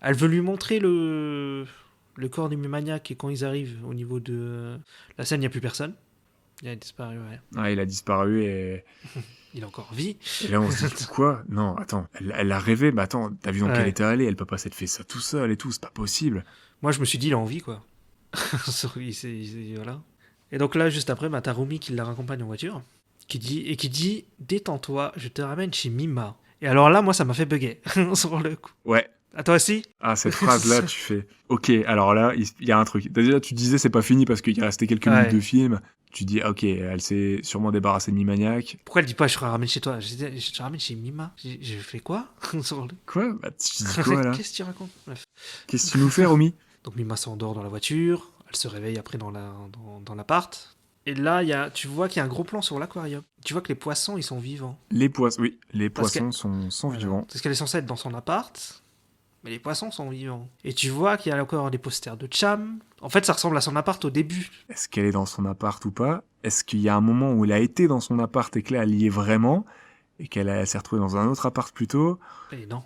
Elle veut lui montrer le corps du Mimaniac et quand ils arrivent au niveau de la scène, il n'y a plus personne. Il a disparu, ouais. Ah, il a disparu et Il est encore en vie. là on se dit quoi? Non, attends, elle a rêvé, mais attends, t'as vu dans quel Ouais. état elle est? Elle peut pas s'être fait ça tout seul et tout, c'est pas possible. Moi, je me suis dit, il a envie, quoi. Voilà. Et donc là, juste après, bah, t'as Rumi qui la raccompagne en voiture, qui dit, détends-toi, je te ramène chez Mima. Et alors là, moi, ça m'a fait bugger sur le coup. Ouais. À toi aussi? Ah, cette phrase-là, tu fais ok, alors là, il y a un truc. Déjà, tu disais c'est pas fini parce qu'il restait quelques minutes de film. Tu dis ok, elle s'est sûrement débarrassée de Mimaniac. Pourquoi elle dit pas je te ramène chez toi? Je te ramène chez Mima. J'ai fait quoi? Sur le... Quoi? Bah, tu dis quoi là? Qu'est-ce que tu racontes? Bref. Qu'est-ce que tu nous fais, Romy? Donc Mima s'endort dans la voiture. Elle se réveille après dans l'appart. Et là, tu vois qu'il y a un gros plan sur l'aquarium. Tu vois que les poissons, ils sont vivants. Les poissons, oui, les Parce poissons sont Voilà. vivants. Parce qu'elle est censée être dans son appart. Mais les poissons sont vivants. Et tu vois qu'il y a encore des posters de Cham. En fait, ça ressemble à son appart au début. Est-ce qu'elle est dans son appart ou pas? Est-ce qu'il y a un moment où elle a été dans son appart et que là, elle y est vraiment? Et qu'elle s'est retrouvée dans un autre appart plus tôt? Et non.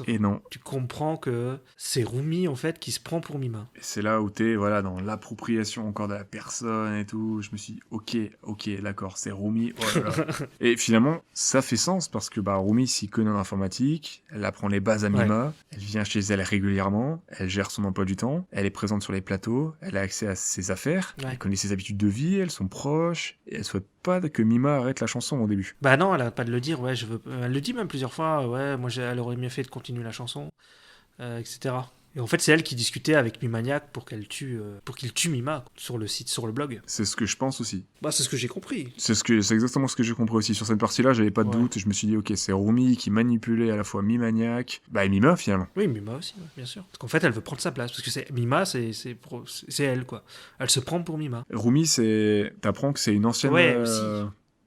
Et non. Tu comprends que c'est Rumi, en fait, qui se prend pour Mima. Et c'est là où t'es, voilà, dans l'appropriation encore de la personne et tout. Je me suis dit, ok, d'accord, c'est Rumi. Oh là là. Et finalement, ça fait sens parce que bah, Rumi s'y connaît en informatique, elle apprend les bases à Mima, elle vient chez elle régulièrement, elle gère son emploi du temps, elle est présente sur les plateaux, elle a accès à ses affaires, elle connaît ses habitudes de vie, elles sont proches, et elle souhaite pas que Mima arrête la chanson au début. Bah non, elle a pas de le dire, ouais, je veux... Elle le dit même plusieurs fois, ouais, moi elle aurait mieux fait de continuer la chanson, etc. Et en fait, c'est elle qui discutait avec Mimaniac pour qu'il tue Mima sur le site, sur le blog. C'est ce que je pense aussi. Bah, c'est ce que j'ai compris. C'est exactement ce que j'ai compris aussi. Sur cette partie-là, j'avais pas de doute. Je me suis dit, ok, c'est Rumi qui manipulait à la fois Mimaniac, bah et Mima finalement. Oui, Mima aussi, ouais, bien sûr. Parce qu'en fait, elle veut prendre sa place. Parce que Mima, c'est elle, quoi. Elle se prend pour Mima. Rumi, t'apprends que c'est une ancienne. Ouais, aussi.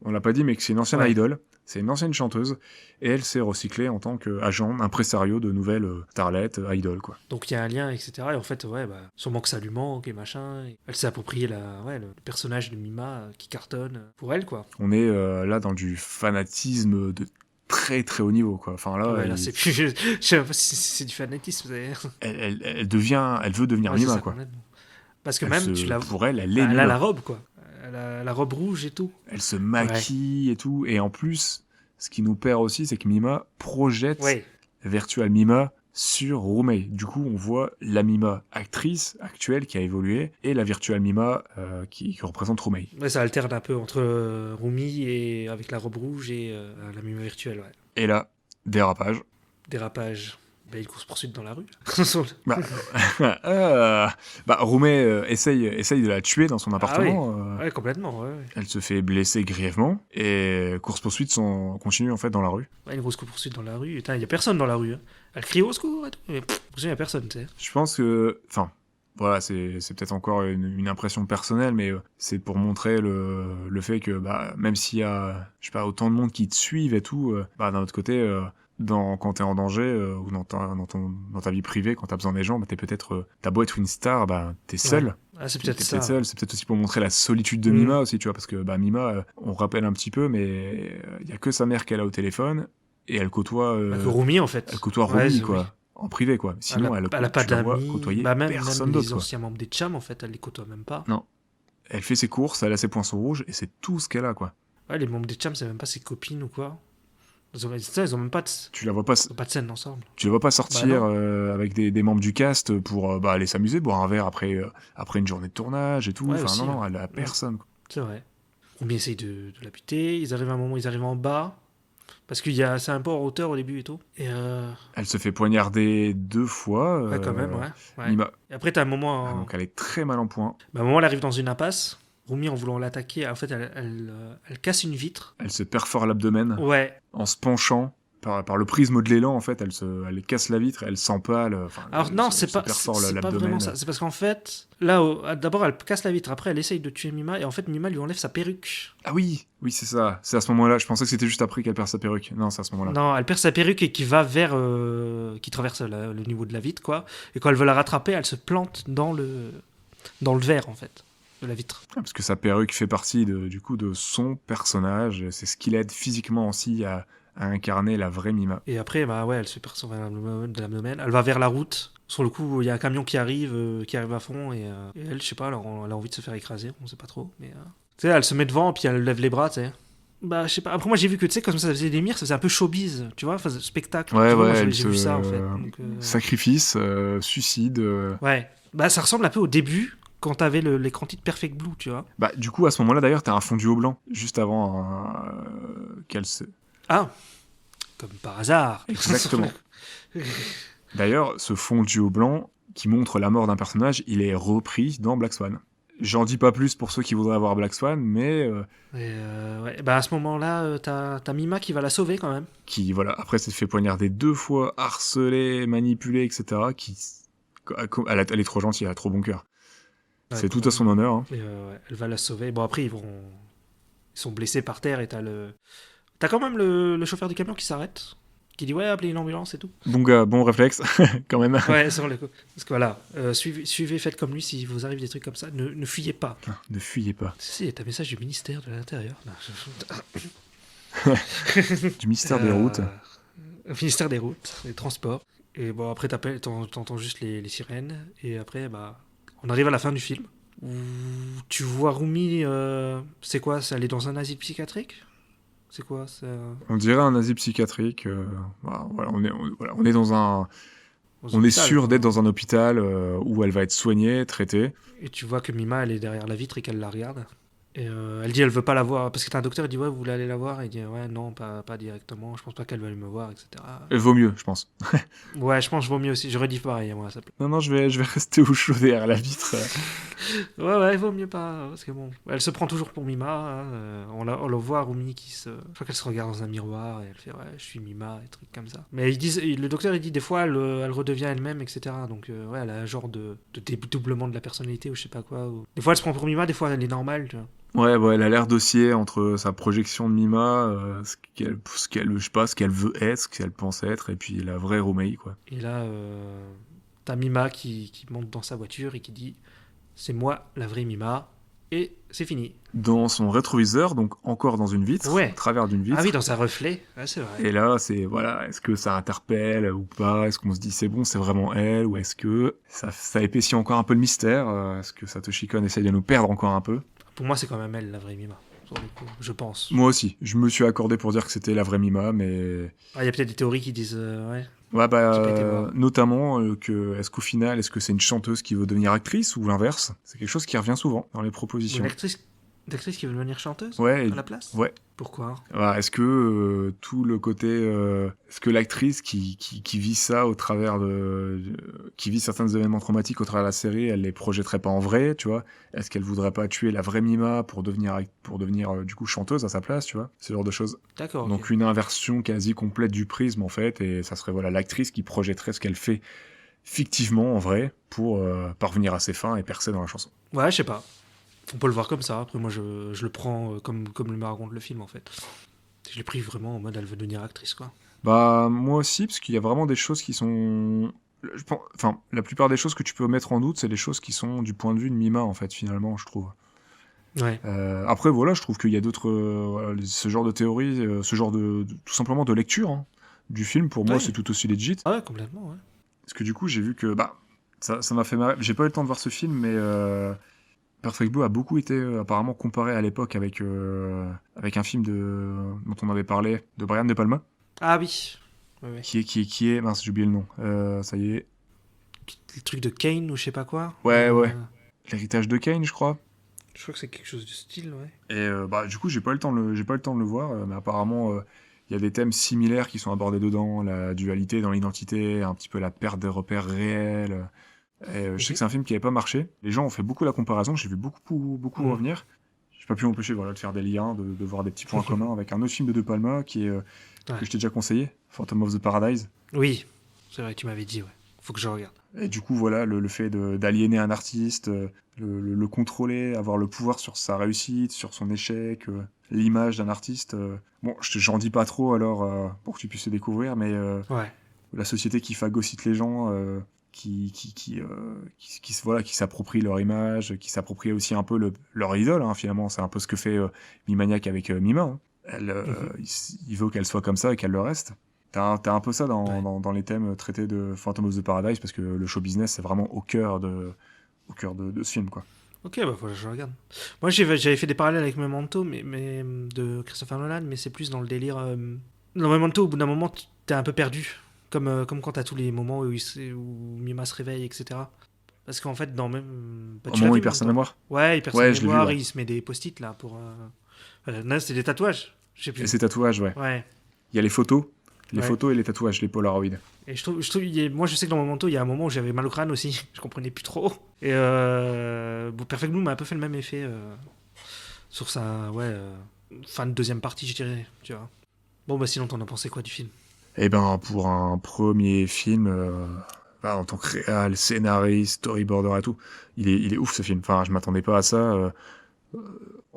On l'a pas dit, mais que c'est une ancienne idole. C'est une ancienne chanteuse et elle s'est recyclée en tant qu'agent, impresario de nouvelles starlettes, idol quoi. Donc il y a un lien, etc. Et en fait, ouais, bah, sûrement que ça lui manque et machin. Et elle s'est approprié le personnage de Mima qui cartonne pour elle, quoi. On est là dans du fanatisme de très très haut niveau quoi. Enfin là, ouais, là c'est plus, je sais pas si c'est du fanatisme. Elle veut devenir Mima ça, quoi. Parce que même tu la pour elle est elle a la robe quoi. Elle a la robe rouge et tout. Elle se maquille et tout. Et en plus, ce qui nous perd aussi, c'est que Mima projette Virtual Mima sur Rumei. Du coup, on voit la Mima actrice actuelle qui a évolué et la virtuelle Mima qui représente Rumei. Ouais, ça alterne un peu entre Rumi et avec la robe rouge et la Mima virtuelle, ouais. Et là, dérapage. Dérapage. Une course-poursuite dans la rue. Rumei essaye de la tuer dans son appartement. Ouais, complètement. Ouais. Elle se fait blesser grièvement et course-poursuite continue en fait dans la rue. Ouais, une grosse course-poursuite dans la rue. Il n'y a personne dans la rue. Hein. Elle crie au secours et tout. Mais il n'y a personne, tu sais. Je pense que... Enfin, voilà, c'est peut-être encore une impression personnelle, mais c'est pour montrer le fait que même s'il y a, je sais pas, autant de monde qui te suivent et tout, d'un autre côté... quand t'es en danger ou dans ta vie privée, quand t'as besoin des gens, t'as beau être une star, t'es seul. Ouais. Ah, c'est peut-être t'es ça. Peut-être seul. C'est peut-être aussi pour montrer la solitude de Mima aussi, tu vois, parce que Mima, on rappelle un petit peu, mais il y a que sa mère qu'elle a au téléphone et elle côtoie. Que Rumi en fait. Elle côtoie Rumi, quoi. En privé, quoi. Sinon, elle a pas d'amis. Côtoyer personne même d'autre. Les anciens membres des Cham, en fait, elle les côtoie même pas. Non. Elle fait ses courses, elle a ses poinçons rouges et c'est tout ce qu'elle a, quoi. Ouais, les membres des Cham, c'est même pas ses copines ou quoi. Ils ont même pas de... Tu la vois pas... pas de scène ensemble. Tu la vois pas sortir avec des membres du cast pour aller s'amuser, boire un verre après une journée de tournage et tout. Ouais, non, elle a personne. Quoi. C'est vrai. Rumi essaye de la buter. Ils arrivent à un moment, ils arrivent en bas. Parce que c'est un peu en hauteur au début et tout. Et Elle se fait poignarder 2 fois. Ouais, quand même, ouais. Mima... Et après, t'as un moment... donc elle est très mal en point. À un moment, elle arrive dans une impasse. Rumi, en voulant l'attaquer, en fait, elle casse une vitre. Elle se perfore l'abdomen. Ouais. En se penchant par le prisme de l'élan, en fait, elle casse la vitre, elle s'empale. Alors non, c'est pas vraiment ça. C'est parce qu'en fait, là, d'abord, elle casse la vitre. Après, elle essaye de tuer Mima. Et en fait, Mima lui enlève sa perruque. Ah oui, c'est ça. C'est à ce moment-là. Je pensais que c'était juste après qu'elle perd sa perruque. Non, c'est à ce moment-là. Non, elle perd sa perruque et qui va vers... qui traverse le niveau de la vitre, quoi. Et quand elle veut la rattraper, elle se plante dans le verre, en fait. De la vitre. Parce que sa perruque fait partie de son personnage. C'est ce qui l'aide physiquement aussi à incarner la vraie Mima. Et après, elle se perce de l'abdomen. Elle va vers la route. Sur le coup, il y a un camion qui arrive à fond. Et elle, je sais pas, elle a envie de se faire écraser. On sait pas trop. Mais tu sais, elle se met devant, puis elle lève les bras, tu sais. Je sais pas. Après, moi, j'ai vu que, tu sais, comme ça faisait des mires, ça faisait un peu showbiz, tu vois, spectacle. Ouais, j'ai vu ça, en fait. Donc, sacrifice, suicide. Ouais. Ça ressemble un peu au début, quand t'avais l'écran titre Perfect Blue, tu vois. Du coup, à ce moment-là, d'ailleurs, t'as un fondu au blanc, juste avant qu'elle se... Ah, comme par hasard. Exactement. D'ailleurs, ce fondu au blanc, qui montre la mort d'un personnage, il est repris dans Black Swan. J'en dis pas plus pour ceux qui voudraient voir Black Swan, mais... à ce moment-là, t'as Mima qui va la sauver, quand même. Qui, voilà, après s'est fait poignarder 2 fois, harcelée, manipulée, etc. Elle est trop gentille, elle a trop bon cœur. Ouais, c'est tout à son honneur. Hein. Elle va la sauver. Bon, après, ils sont blessés par terre et t'as quand même le chauffeur du camion qui s'arrête, qui dit appelez une ambulance et tout. Bon gars, bon réflexe, quand même. Ouais, sur le coup. Parce que voilà, suivez, faites comme lui si vous arrive des trucs comme ça. Ne fuyez pas. Non, ne fuyez pas. Si, t'as un message du ministère de l'Intérieur. Du ministère des routes. Ministère des routes, des transports. Et bon, après, t'entends juste les sirènes. Et après, on arrive à la fin du film. Où tu vois Rumi, c'est quoi? Elle est dans un asile psychiatrique? C'est quoi ça? On dirait un asile psychiatrique. On est dans un... On est sûr d'être dans un hôpital où elle va être soignée, traitée. Et tu vois que Mima, elle est derrière la vitre et qu'elle la regarde. Et elle dit elle veut pas la voir. Parce que t'as un docteur, il dit vous voulez aller la voir? Et il dit non, pas directement. Je pense pas qu'elle va aller me voir, etc. Vaut mieux, je pense. Ouais, je pense que vaut mieux aussi. J'aurais dit pareil, moi, à sa place. Non, je vais rester au chaud derrière la vitre. Ouais, il vaut mieux pas. Parce que bon, elle se prend toujours pour Mima. On le voit, Rumi, je crois qu'elle se regarde dans un miroir et elle fait je suis Mima, et trucs comme ça. Mais le docteur, il dit des fois, elle redevient elle-même, etc. Donc, elle a un genre de dédoublement de la personnalité ou je sais pas quoi. Des fois, elle se prend pour Mima, des fois, elle est normale, tu vois. Ouais, elle a l'air d'osciller entre sa projection de Mima, ce qu'elle veut être, ce qu'elle pense être, et puis la vraie Rumei, quoi. Et là, t'as Mima qui monte dans sa voiture et qui dit « C'est moi, la vraie Mima », et c'est fini. Dans son rétroviseur, donc encore dans une vitre, au travers d'une vitre. Ah oui, dans un reflet, c'est vrai. Et là, est-ce que ça interpelle ou pas? Est-ce qu'on se dit c'est bon, c'est vraiment elle? Ou est-ce que ça épaissit encore un peu le mystère? Est-ce que Satoshi Kon essaye de nous perdre encore un peu? Pour moi, c'est quand même elle, la vraie Mima, sur le coup, je pense. Moi aussi. Je me suis accordé pour dire que c'était la vraie Mima, mais... Il y a peut-être des théories qui disent... Ouais, J'ai pas été voir. notamment est-ce qu'au final, est-ce que c'est une chanteuse qui veut devenir actrice ou l'inverse? C'est quelque chose qui revient souvent dans les Ou une propositions. actrice qui veut devenir chanteuse Ouais, à la place. ouais. Pourquoi? Est-ce que tout le côté, est-ce que l'actrice qui vit ça au travers qui vit certains événements traumatiques au travers de la série, elle les projetterait pas en vrai, tu vois? Est-ce qu'elle voudrait pas tuer la vraie Mima pour devenir du coup chanteuse à sa place, tu vois? Ce genre de choses. D'accord, ok. Donc une inversion quasi complète du prisme en fait, et ça serait voilà l'actrice qui projetterait ce qu'elle fait fictivement en vrai pour parvenir à ses fins et percer dans la chanson. Ouais, je sais pas. On peut le voir comme ça. Après, moi, je le prends comme le me raconte le film, en fait. Je l'ai pris vraiment en mode elle veut devenir actrice, quoi. Bah, moi aussi, parce qu'il y a vraiment des choses qui sont. Enfin, la plupart des choses que tu peux mettre en doute, c'est les choses qui sont du point de vue de Mima, en fait, finalement, je trouve. Ouais. Après, voilà, je trouve qu'il y a d'autres. Voilà, ce genre de théorie, ce genre tout simplement de lecture hein, du film, pour moi, c'est Ouais. tout aussi legit. Ah ouais, complètement, ouais. Parce que du coup, j'ai vu que. Bah, ça m'a fait marrer. J'ai pas eu le temps de voir ce film, mais. Perfect Blue a beaucoup été apparemment comparé à l'époque avec un film dont on avait parlé, de Brian De Palma. Ah oui. Ouais, ouais. Qui est, mince, j'ai oublié le nom. Ça y est. Le truc de Kane ou je sais pas quoi. Ouais, ouais. L'héritage de Kane, je crois. Je crois que c'est quelque chose du style, ouais. Et bah, du coup, j'ai pas eu le temps de le voir, mais apparemment, il y a des thèmes similaires qui sont abordés dedans, la dualité dans l'identité, un petit peu la perte des repères réels. Et je sais que c'est un film qui avait pas marché. Les gens ont fait beaucoup la comparaison, j'ai vu beaucoup revenir. J'ai pas pu m'empêcher voilà, de faire des liens, de voir des petits points communs avec un autre film de De Palma que je t'ai déjà conseillé, Phantom of the Paradise. Oui, c'est vrai, tu m'avais dit, ouais. Faut que je regarde. Et du coup, voilà, le fait d'aliéner un artiste, le contrôler, avoir le pouvoir sur sa réussite, sur son échec, l'image d'un artiste. Bon, j'en dis pas trop alors pour que tu puisses le découvrir, mais Ouais. la société qui phagocyte les gens, voilà, qui s'approprie leur image, qui s'approprie aussi un peu leur idole, hein, finalement. C'est un peu ce que fait Mimaniac avec Mima. Hein. Il veut qu'elle soit comme ça et qu'elle le reste. T'as un peu ça dans les thèmes traités de Phantom of the Paradise, parce que le show business, c'est vraiment au cœur de ce film, quoi. Ok, bah voilà, je regarde. Moi, j'avais fait des parallèles avec Memento, mais de Christopher Nolan, mais c'est plus dans le délire. Dans Memento, au bout d'un moment, t'es un peu perdu. Comme quand t'as tous les moments où Mima se réveille, etc. Parce qu'en fait, dans même. Bah, Au tu l'as moment où vu, il perd sa Memento? mémoire. Ouais, il perd sa Ouais, je l'ai vu, mémoire, ouais. il se met des post-it là pour. Non, c'est des tatouages. Je sais Et plus. ses tatouages, ouais. Ouais. Il y a les photos. Les Ouais. photos et les tatouages, les Polaroid. Et moi, je sais que dans Memento, il y a un moment où j'avais mal au crâne aussi. Je comprenais plus trop. Et bon, Perfect Blue m'a un peu fait le même effet sur sa fin de deuxième partie, je dirais. Tu vois. Bon, bah sinon, t'en as pensé quoi du film? Eh ben, pour un premier film, en tant que réal, scénariste, storyboarder et tout, il est ouf ce film. Enfin, je m'attendais pas à ça.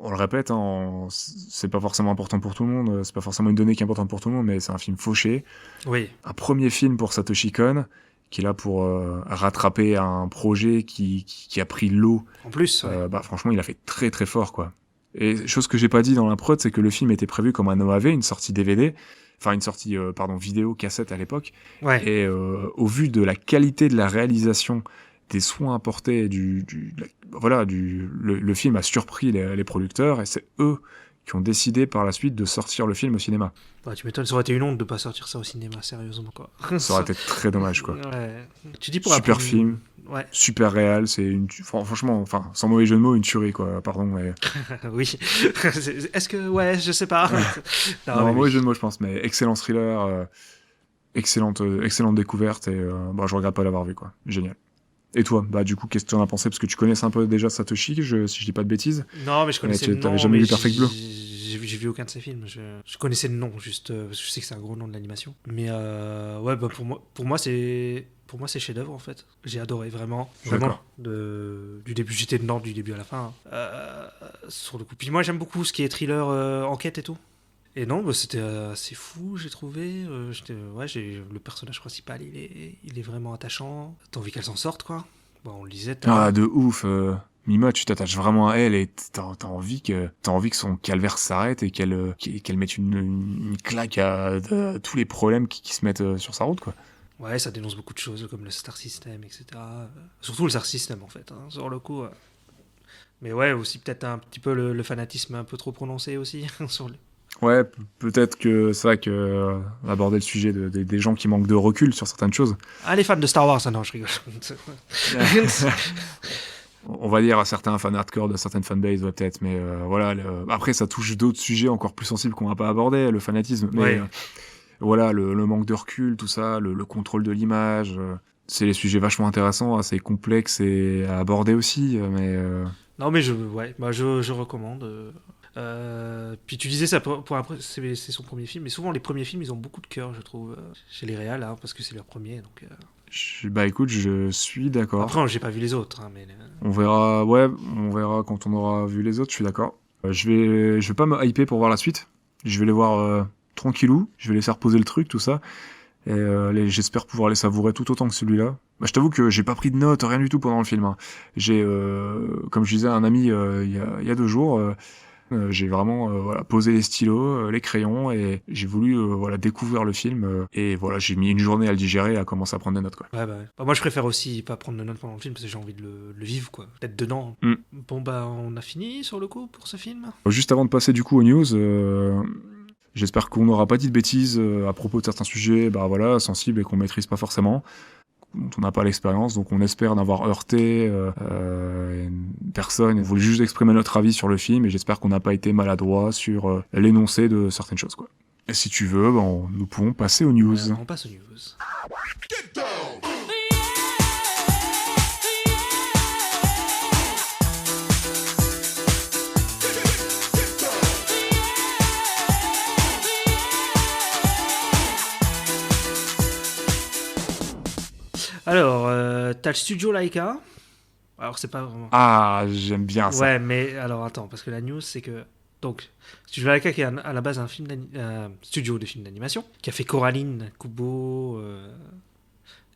On le répète, hein, c'est pas forcément important pour tout le monde, c'est pas forcément une donnée qui est importante pour tout le monde, mais c'est un film fauché. Oui. Un premier film pour Satoshi Kon, qui est là pour rattraper un projet qui a pris l'eau. En plus, ouais. Franchement, il a fait très très fort, quoi. Et chose que j'ai pas dit dans la prod, c'est que le film était prévu comme un OAV, une sortie DVD, enfin une sortie, vidéo, cassette à l'époque. Ouais. Et au vu de la qualité de la réalisation, des soins apportés, le film a surpris les producteurs, et c'est eux qui ont décidé par la suite de sortir le film au cinéma. Bah, tu m'étonnes, ça aurait été une honte de pas sortir ça au cinéma, sérieusement, quoi. Ça aurait été très dommage, quoi. Ouais. Tu dis pour Super après film, Ouais. super réel, franchement, enfin, sans mauvais jeu de mots, une tuerie, quoi, pardon, mais... Oui. Est-ce que. Ouais, je sais pas. Non, mais mauvais jeu oui. de mots, je pense, mais excellent thriller, excellente découverte, et je regrette pas l'avoir vu, quoi. Génial. Et toi, du coup, qu'est-ce que tu en as pensé? Parce que tu connaissais un peu déjà Satoshi, si je dis pas de bêtises. Non, mais je connaissais le T'avais nom, jamais mais vu Perfect Blue? j'ai vu aucun de ses films. Je connaissais le nom, juste parce que je sais que c'est un gros nom de l'animation. Mais ouais, bah pour moi c'est chef-d'œuvre en fait. J'ai adoré vraiment, vraiment D'accord. du début. J'étais dedans du début à la fin. Hein. Sur le coup. Puis moi j'aime beaucoup ce qui est thriller, enquête et tout. Et non, bah, c'était assez fou, j'ai trouvé. Le personnage principal, il est vraiment attachant. T'as envie qu'elle s'en sorte, quoi. Bon, on le disait tout à l'heure. Ah, de ouf. Mima, tu t'attaches vraiment à elle et t'as envie que son calvaire s'arrête et qu'elle mette une claque à tous les problèmes qui se mettent sur sa route, quoi. Ouais, ça dénonce beaucoup de choses, comme le Star System, etc. Surtout le Star System, en fait, hein, sur le coup. Mais ouais, aussi peut-être un petit peu le fanatisme un peu trop prononcé aussi. sur le... Ouais, peut-être que c'est vrai que aborder le sujet des gens qui manquent de recul sur certaines choses. Ah, les fans de Star Wars, ah non, je rigole. On va dire à certains fans hardcore de certaines fanbases, ouais, peut-être, mais voilà. Après, ça touche d'autres sujets encore plus sensibles qu'on va pas aborder, le fanatisme. Mais Ouais. voilà, le manque de recul, tout ça, le contrôle de l'image, c'est des sujets vachement intéressants, assez complexes et à aborder aussi. Mais Non, mais je recommande. Puis tu disais ça pour après, c'est son premier film, mais souvent les premiers films ils ont beaucoup de cœur, je trouve, chez les réals, hein, parce que c'est leur premier. Donc, bah écoute, je suis d'accord. après, j'ai pas vu les autres, hein, mais On verra, ouais, on verra quand on aura vu les autres, je suis d'accord. Je vais pas me hyper pour voir la suite. Je vais les voir tranquillou, je vais les faire poser le truc, tout ça. Et j'espère pouvoir les savourer tout autant que celui-là. Bah, je t'avoue que j'ai pas pris de notes, rien du tout pendant le film, hein. J'ai, comme je disais à un ami il y a 2 jours, j'ai vraiment voilà, posé les stylos, les crayons, et j'ai voulu voilà, découvrir le film. Et voilà, j'ai mis une journée à le digérer et à commencer à prendre des notes, quoi. ouais. Bah, moi je préfère aussi pas prendre de notes pendant le film parce que j'ai envie de le vivre, quoi, d'être dedans. Mm. Bon, bah, on a fini sur le coup pour ce film. Juste avant de passer du coup aux news, j'espère qu'on n'aura pas dit de bêtises à propos de certains sujets bah, voilà, sensibles et qu'on maîtrise pas forcément, dont on n'a pas l'expérience, donc on espère n'avoir heurté personne. On voulait juste exprimer notre avis sur le film et j'espère qu'on n'a pas été maladroit sur l'énoncé de certaines choses, quoi. Et si tu veux, nous pouvons passer aux news. On passe aux news. Alors, t'as le studio Laika. Alors, c'est pas vraiment. Ah, j'aime bien ça. Ouais, mais alors attends, parce que la news, c'est que. Donc, Studio Laika, qui est à la base un studio de films d'animation, qui a fait Coraline, Kubo,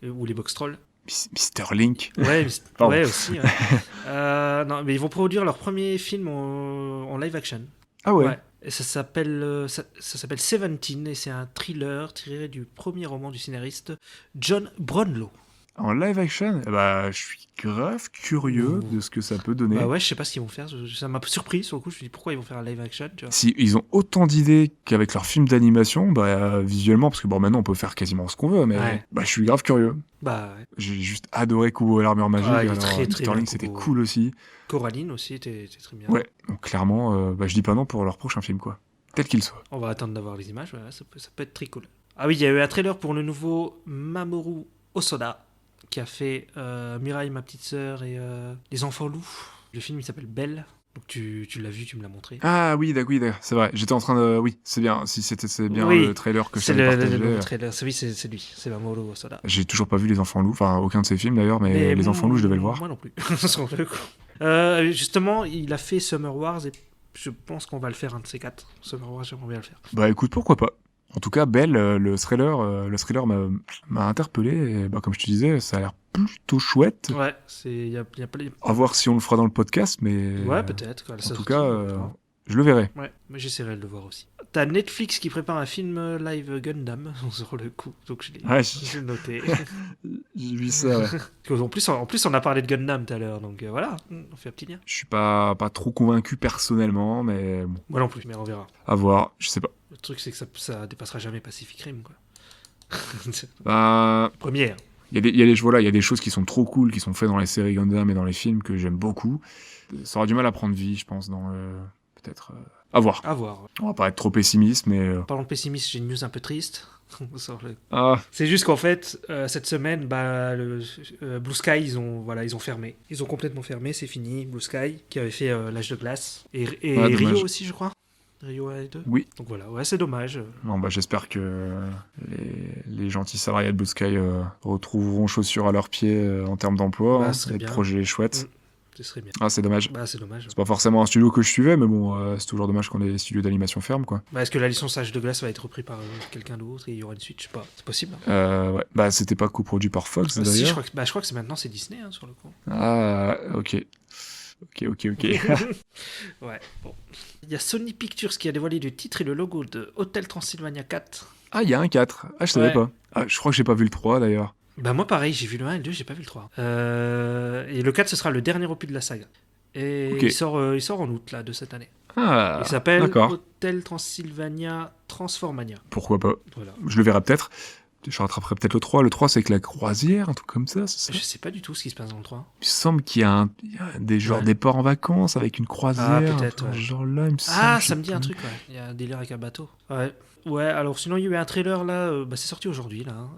ou les Box Trolls. Mr. Link. Ouais, Pardon. ouais aussi. Ouais. Non, mais ils vont produire leur premier film en live action. Ah ouais. Et ça s'appelle Seventeen, et c'est un thriller tiré du premier roman du scénariste John Brownlow. En live action, bah, je suis grave curieux de ce que ça peut donner. Bah ouais, je sais pas ce qu'ils vont faire. Ça m'a surpris sur le coup. Je me dis pourquoi ils vont faire un live action, tu vois. Si ils ont autant d'idées qu'avec leurs films d'animation, bah visuellement, parce que bon maintenant on peut faire quasiment ce qu'on veut, mais Ouais. bah je suis grave curieux. Bah ouais. J'ai juste adoré Kubo et l'armure magique. Ah, il est alors, très, très Mr. Link bien, c'était Kubo. cool aussi. Coraline aussi était très bien. Ouais, donc clairement, bah je dis pas non pour leur prochain film, quoi. Tel qu'il soit. On va attendre d'avoir les images. Voilà, ça peut être très cool. Ah oui, il y a eu un trailer pour le nouveau Mamoru Hosoda, qui a fait Mirai, ma petite sœur, et Les Enfants Loups. Le film il s'appelle Belle. Donc tu l'as vu, tu me l'as montré. Ah oui, d'accord, c'est vrai. J'étais en train de, oui, c'est bien. Si c'est bien Oui, le trailer que je c'est t'avais le partagé. trailer. Oui, c'est lui. C'est Mamoru Hosoda. J'ai toujours pas vu Les Enfants Loups, enfin aucun de ses films d'ailleurs, mais Les Enfants Loups, je devais le voir. Moi non plus. Sur le coup. Justement, il a fait Summer Wars et je pense qu'on va le faire un de ces quatre. Summer Wars, j'aimerais bien le faire. Bah écoute, pourquoi pas. En tout cas, Belle, le thriller m'a interpellé. Et, bah, comme je te disais, ça a l'air plutôt chouette. Ouais, il y a pas les... À voir si on le fera dans le podcast, mais. Ouais, peut-être. En tout cas, je le verrai. Ouais, mais j'essaierai de le voir aussi. T'as Netflix qui prépare un film live Gundam sur le coup, donc je l'ai noté. J'ai vu ça, ouais. En plus, on a parlé de Gundam tout à l'heure, donc voilà, on fait un petit lien. Je suis pas trop convaincu personnellement, mais bon. Moi non plus, mais on verra. À voir, je sais pas. Le truc, c'est que ça dépassera jamais Pacific Rim, quoi. Bah. Première. Il y a des choses qui sont trop cool, qui sont faites dans les séries Gundam et dans les films que j'aime beaucoup. Ça aura du mal à prendre vie, je pense, dans peut-être. À voir. À voir. On va pas être trop pessimiste, mais. Parlant de pessimiste, j'ai une news un peu triste. Ah. C'est juste qu'en fait, cette semaine, Blue Sky, ils ont fermé. Ils ont complètement fermé, c'est fini. Blue Sky, qui avait fait l'âge de glace. Et Rio aussi, je crois. Rio 1 et 2. Oui. Donc voilà, ouais, c'est dommage. Non, bah, j'espère que les gentils salariés de Blue Sky retrouveront chaussures à leurs pieds en termes d'emploi. Bah, Les projets chouettes. Ce serait bien. Ah, c'est dommage. Bah, c'est dommage. C'est pas forcément un studio que je suivais, mais bon, c'est toujours dommage quand les studios d'animation ferment, quoi. Bah, est-ce que la licence Âge de glace va être reprise par quelqu'un d'autre et il y aura une suite? Je sais pas. C'est possible. Ouais. Bah, c'était pas coproduit par Fox, d'ailleurs. Si, je crois que c'est maintenant, c'est Disney, hein, sur le coup. Ah, ok. Ok. Ouais, bon. Il y a Sony Pictures qui a dévoilé le titre et le logo de Hotel Transylvania 4. Ah, il y a un 4. Ah, je savais pas. Ah, je crois que j'ai pas vu le 3, d'ailleurs. Bah, moi, pareil, j'ai vu le 1 et le 2, j'ai pas vu le 3. Et le 4, ce sera le dernier opus de la saga. Et okay. il sort en août, là, de cette année. Ah, Il s'appelle d'accord. Hotel Transylvania Transformania. Pourquoi pas. Voilà. Je le verrai peut-être. Je rattraperai peut-être le 3. Le 3, c'est avec la croisière, un truc comme ça, c'est ça? Je sais pas du tout ce qui se passe dans le 3. Il me semble qu'il y a, des Ouais. départs en vacances avec une croisière, peut-être, un peu dans ouais. ce genre-là, il me semble. Ah, je ça sais me dit un plus. truc, ouais. Il y a un délire avec un bateau. Ouais. Ouais, alors sinon, il y a eu un trailer là, c'est sorti aujourd'hui là.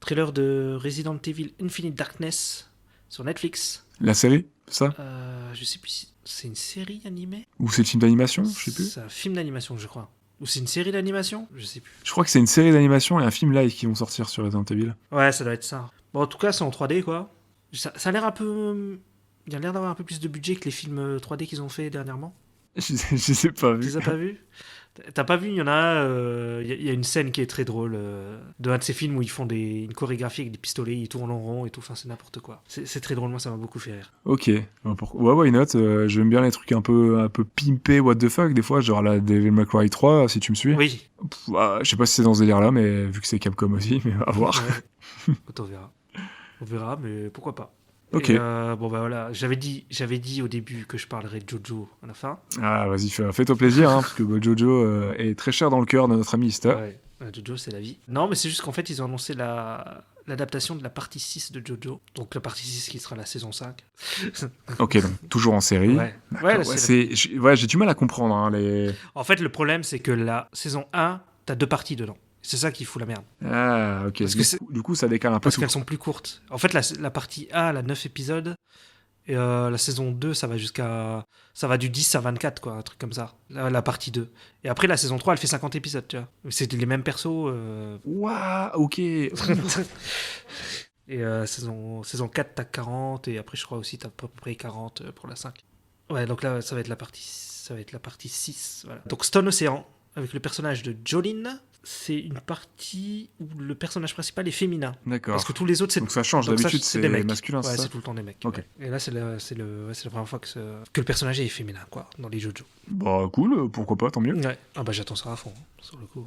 Trailer de Resident Evil Infinite Darkness sur Netflix. La série, c'est ça? Je sais plus si c'est une série animée. Ou c'est le film d'animation, je sais plus. C'est un film d'animation, je crois. Ou c'est une série d'animation. Je sais plus. Je crois que c'est une série d'animation et un film live qui vont sortir sur Resident Evil. Ouais, ça doit être ça. Bon, en tout cas, c'est en 3D quoi. Ça a l'air un peu. Il a l'air d'avoir un peu plus de budget que les films 3D qu'ils ont fait dernièrement. Je sais pas Tu vu. les as pas vus? T'as pas vu? Il y en a. Il y a une scène qui est très drôle de un de ces films où ils font une chorégraphie avec des pistolets, ils tournent en rond et tout. Enfin, c'est n'importe quoi. C'est très drôle. Moi, ça m'a beaucoup fait rire. Ok. Ouais, why not? J'aime bien les trucs un peu pimpés, what the fuck, des fois, genre la Devil May Cry 3, si tu me suis. Oui. Je sais pas si c'est dans ce délire-là, mais vu que c'est Capcom aussi, mais à voir. Ouais. Écoute, on verra. On verra, mais pourquoi pas. Ok. Et, bon, bah voilà. J'avais dit au début que je parlerais de Jojo à la fin. Ah, vas-y, fais-toi plaisir, hein, parce que Jojo est très cher dans le cœur de notre ami Ista. Ouais. Jojo, c'est la vie. Non, mais c'est juste qu'en fait, ils ont annoncé l'adaptation de la partie 6 de Jojo. Donc la partie 6 qui sera la saison 5. Ok, donc toujours en série. Ouais. D'accord, Ouais, ouais, j'ai du mal à comprendre, hein, les... En fait, le problème, c'est que la saison 1, t'as 2 parties dedans. C'est ça qui fout la merde. Ah, ok. Parce que Du coup, ça décale un peu Parce tout. qu'elles sont plus courtes. En fait, la partie A, elle a 9 épisodes. Et la saison 2, ça va du 10 à 24, quoi, un truc comme ça. La partie 2. Et après, la saison 3, elle fait 50 épisodes, tu vois. C'est les mêmes persos. Waouh, ok. Et saison 4, t'as 40. Et après, je crois aussi, t'as à peu près 40 pour la 5. Ouais, donc là, ça va être la partie 6. Voilà. Donc Stone Ocean, avec le personnage de Jolene, c'est une partie où le personnage principal est féminin. D'accord. Parce que tous les autres, c'est... Donc ça change, donc ça, d'habitude c'est c'est des mecs. masculin, Ouais, c'est c'est ça? tout le temps des mecs. Ok. Ouais. Et là, c'est la première fois que le personnage est féminin, quoi, dans les Jojo. Bah cool, pourquoi pas, tant mieux. Ouais. Ah bah j'attends ça à fond, sur le coup.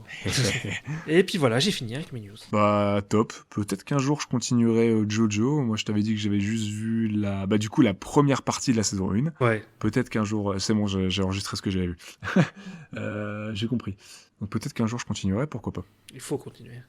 Et puis voilà, j'ai fini avec mes news. Bah top, peut-être qu'un jour je continuerai Jojo. Moi je t'avais dit que j'avais juste vu la première partie de la saison 1. Ouais. Peut-être qu'un jour, c'est bon, j'ai enregistré ce que j'avais vu. J'ai compris. Donc peut-être qu'un jour je continuerai, pourquoi pas. Il faut continuer.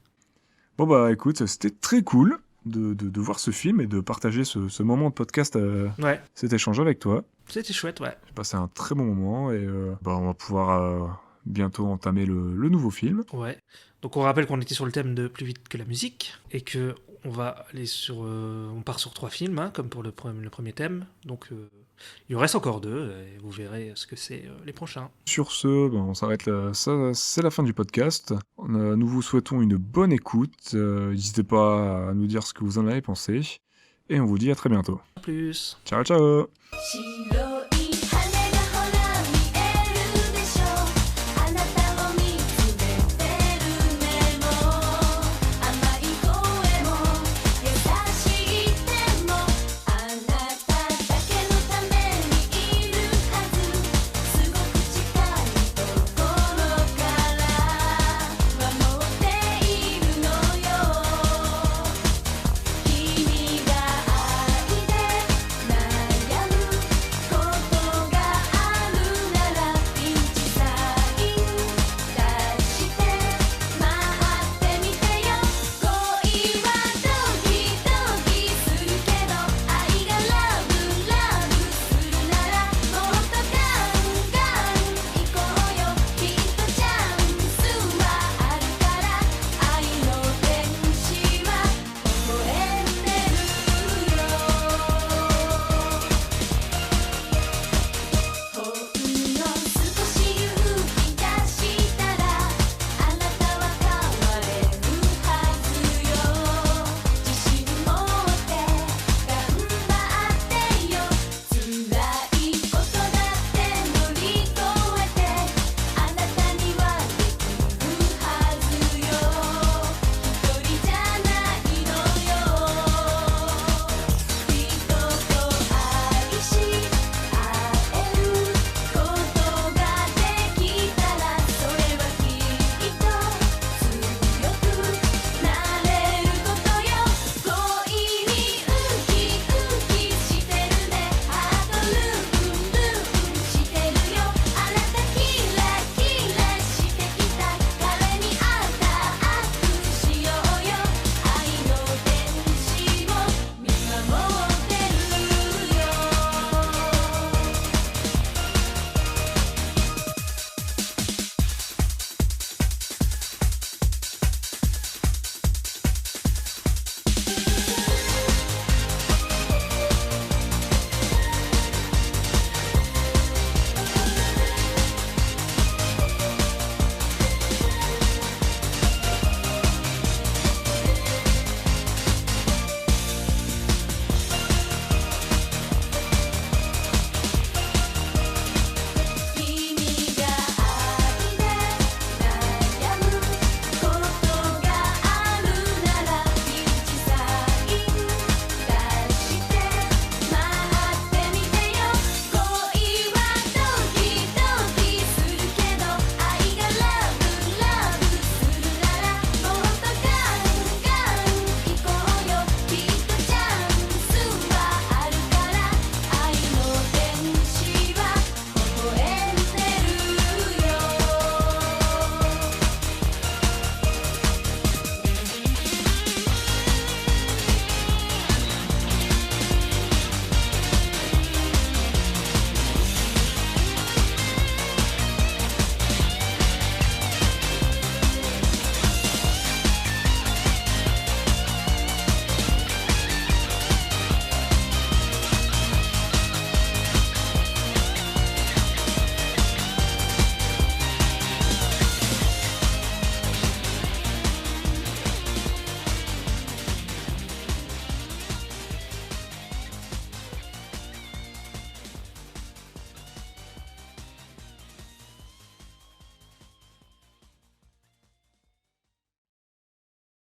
Bon bah écoute, c'était très cool de voir ce film et de partager ce moment de podcast, Ouais. cet échange avec toi. C'était chouette, ouais. J'ai passé un très bon moment et on va pouvoir bientôt entamer le nouveau film. Ouais. Donc on rappelle qu'on était sur le thème de Plus vite que la musique et que on va aller on part sur 3 films, hein, comme pour le premier thème. Donc il en reste encore 2 et vous verrez ce que c'est les prochains. Sur ce, on s'arrête là. Ça, c'est la fin du podcast. Nous vous souhaitons une bonne écoute. N'hésitez pas à nous dire ce que vous en avez pensé. Et on vous dit à très bientôt. A plus. Ciao, ciao! 白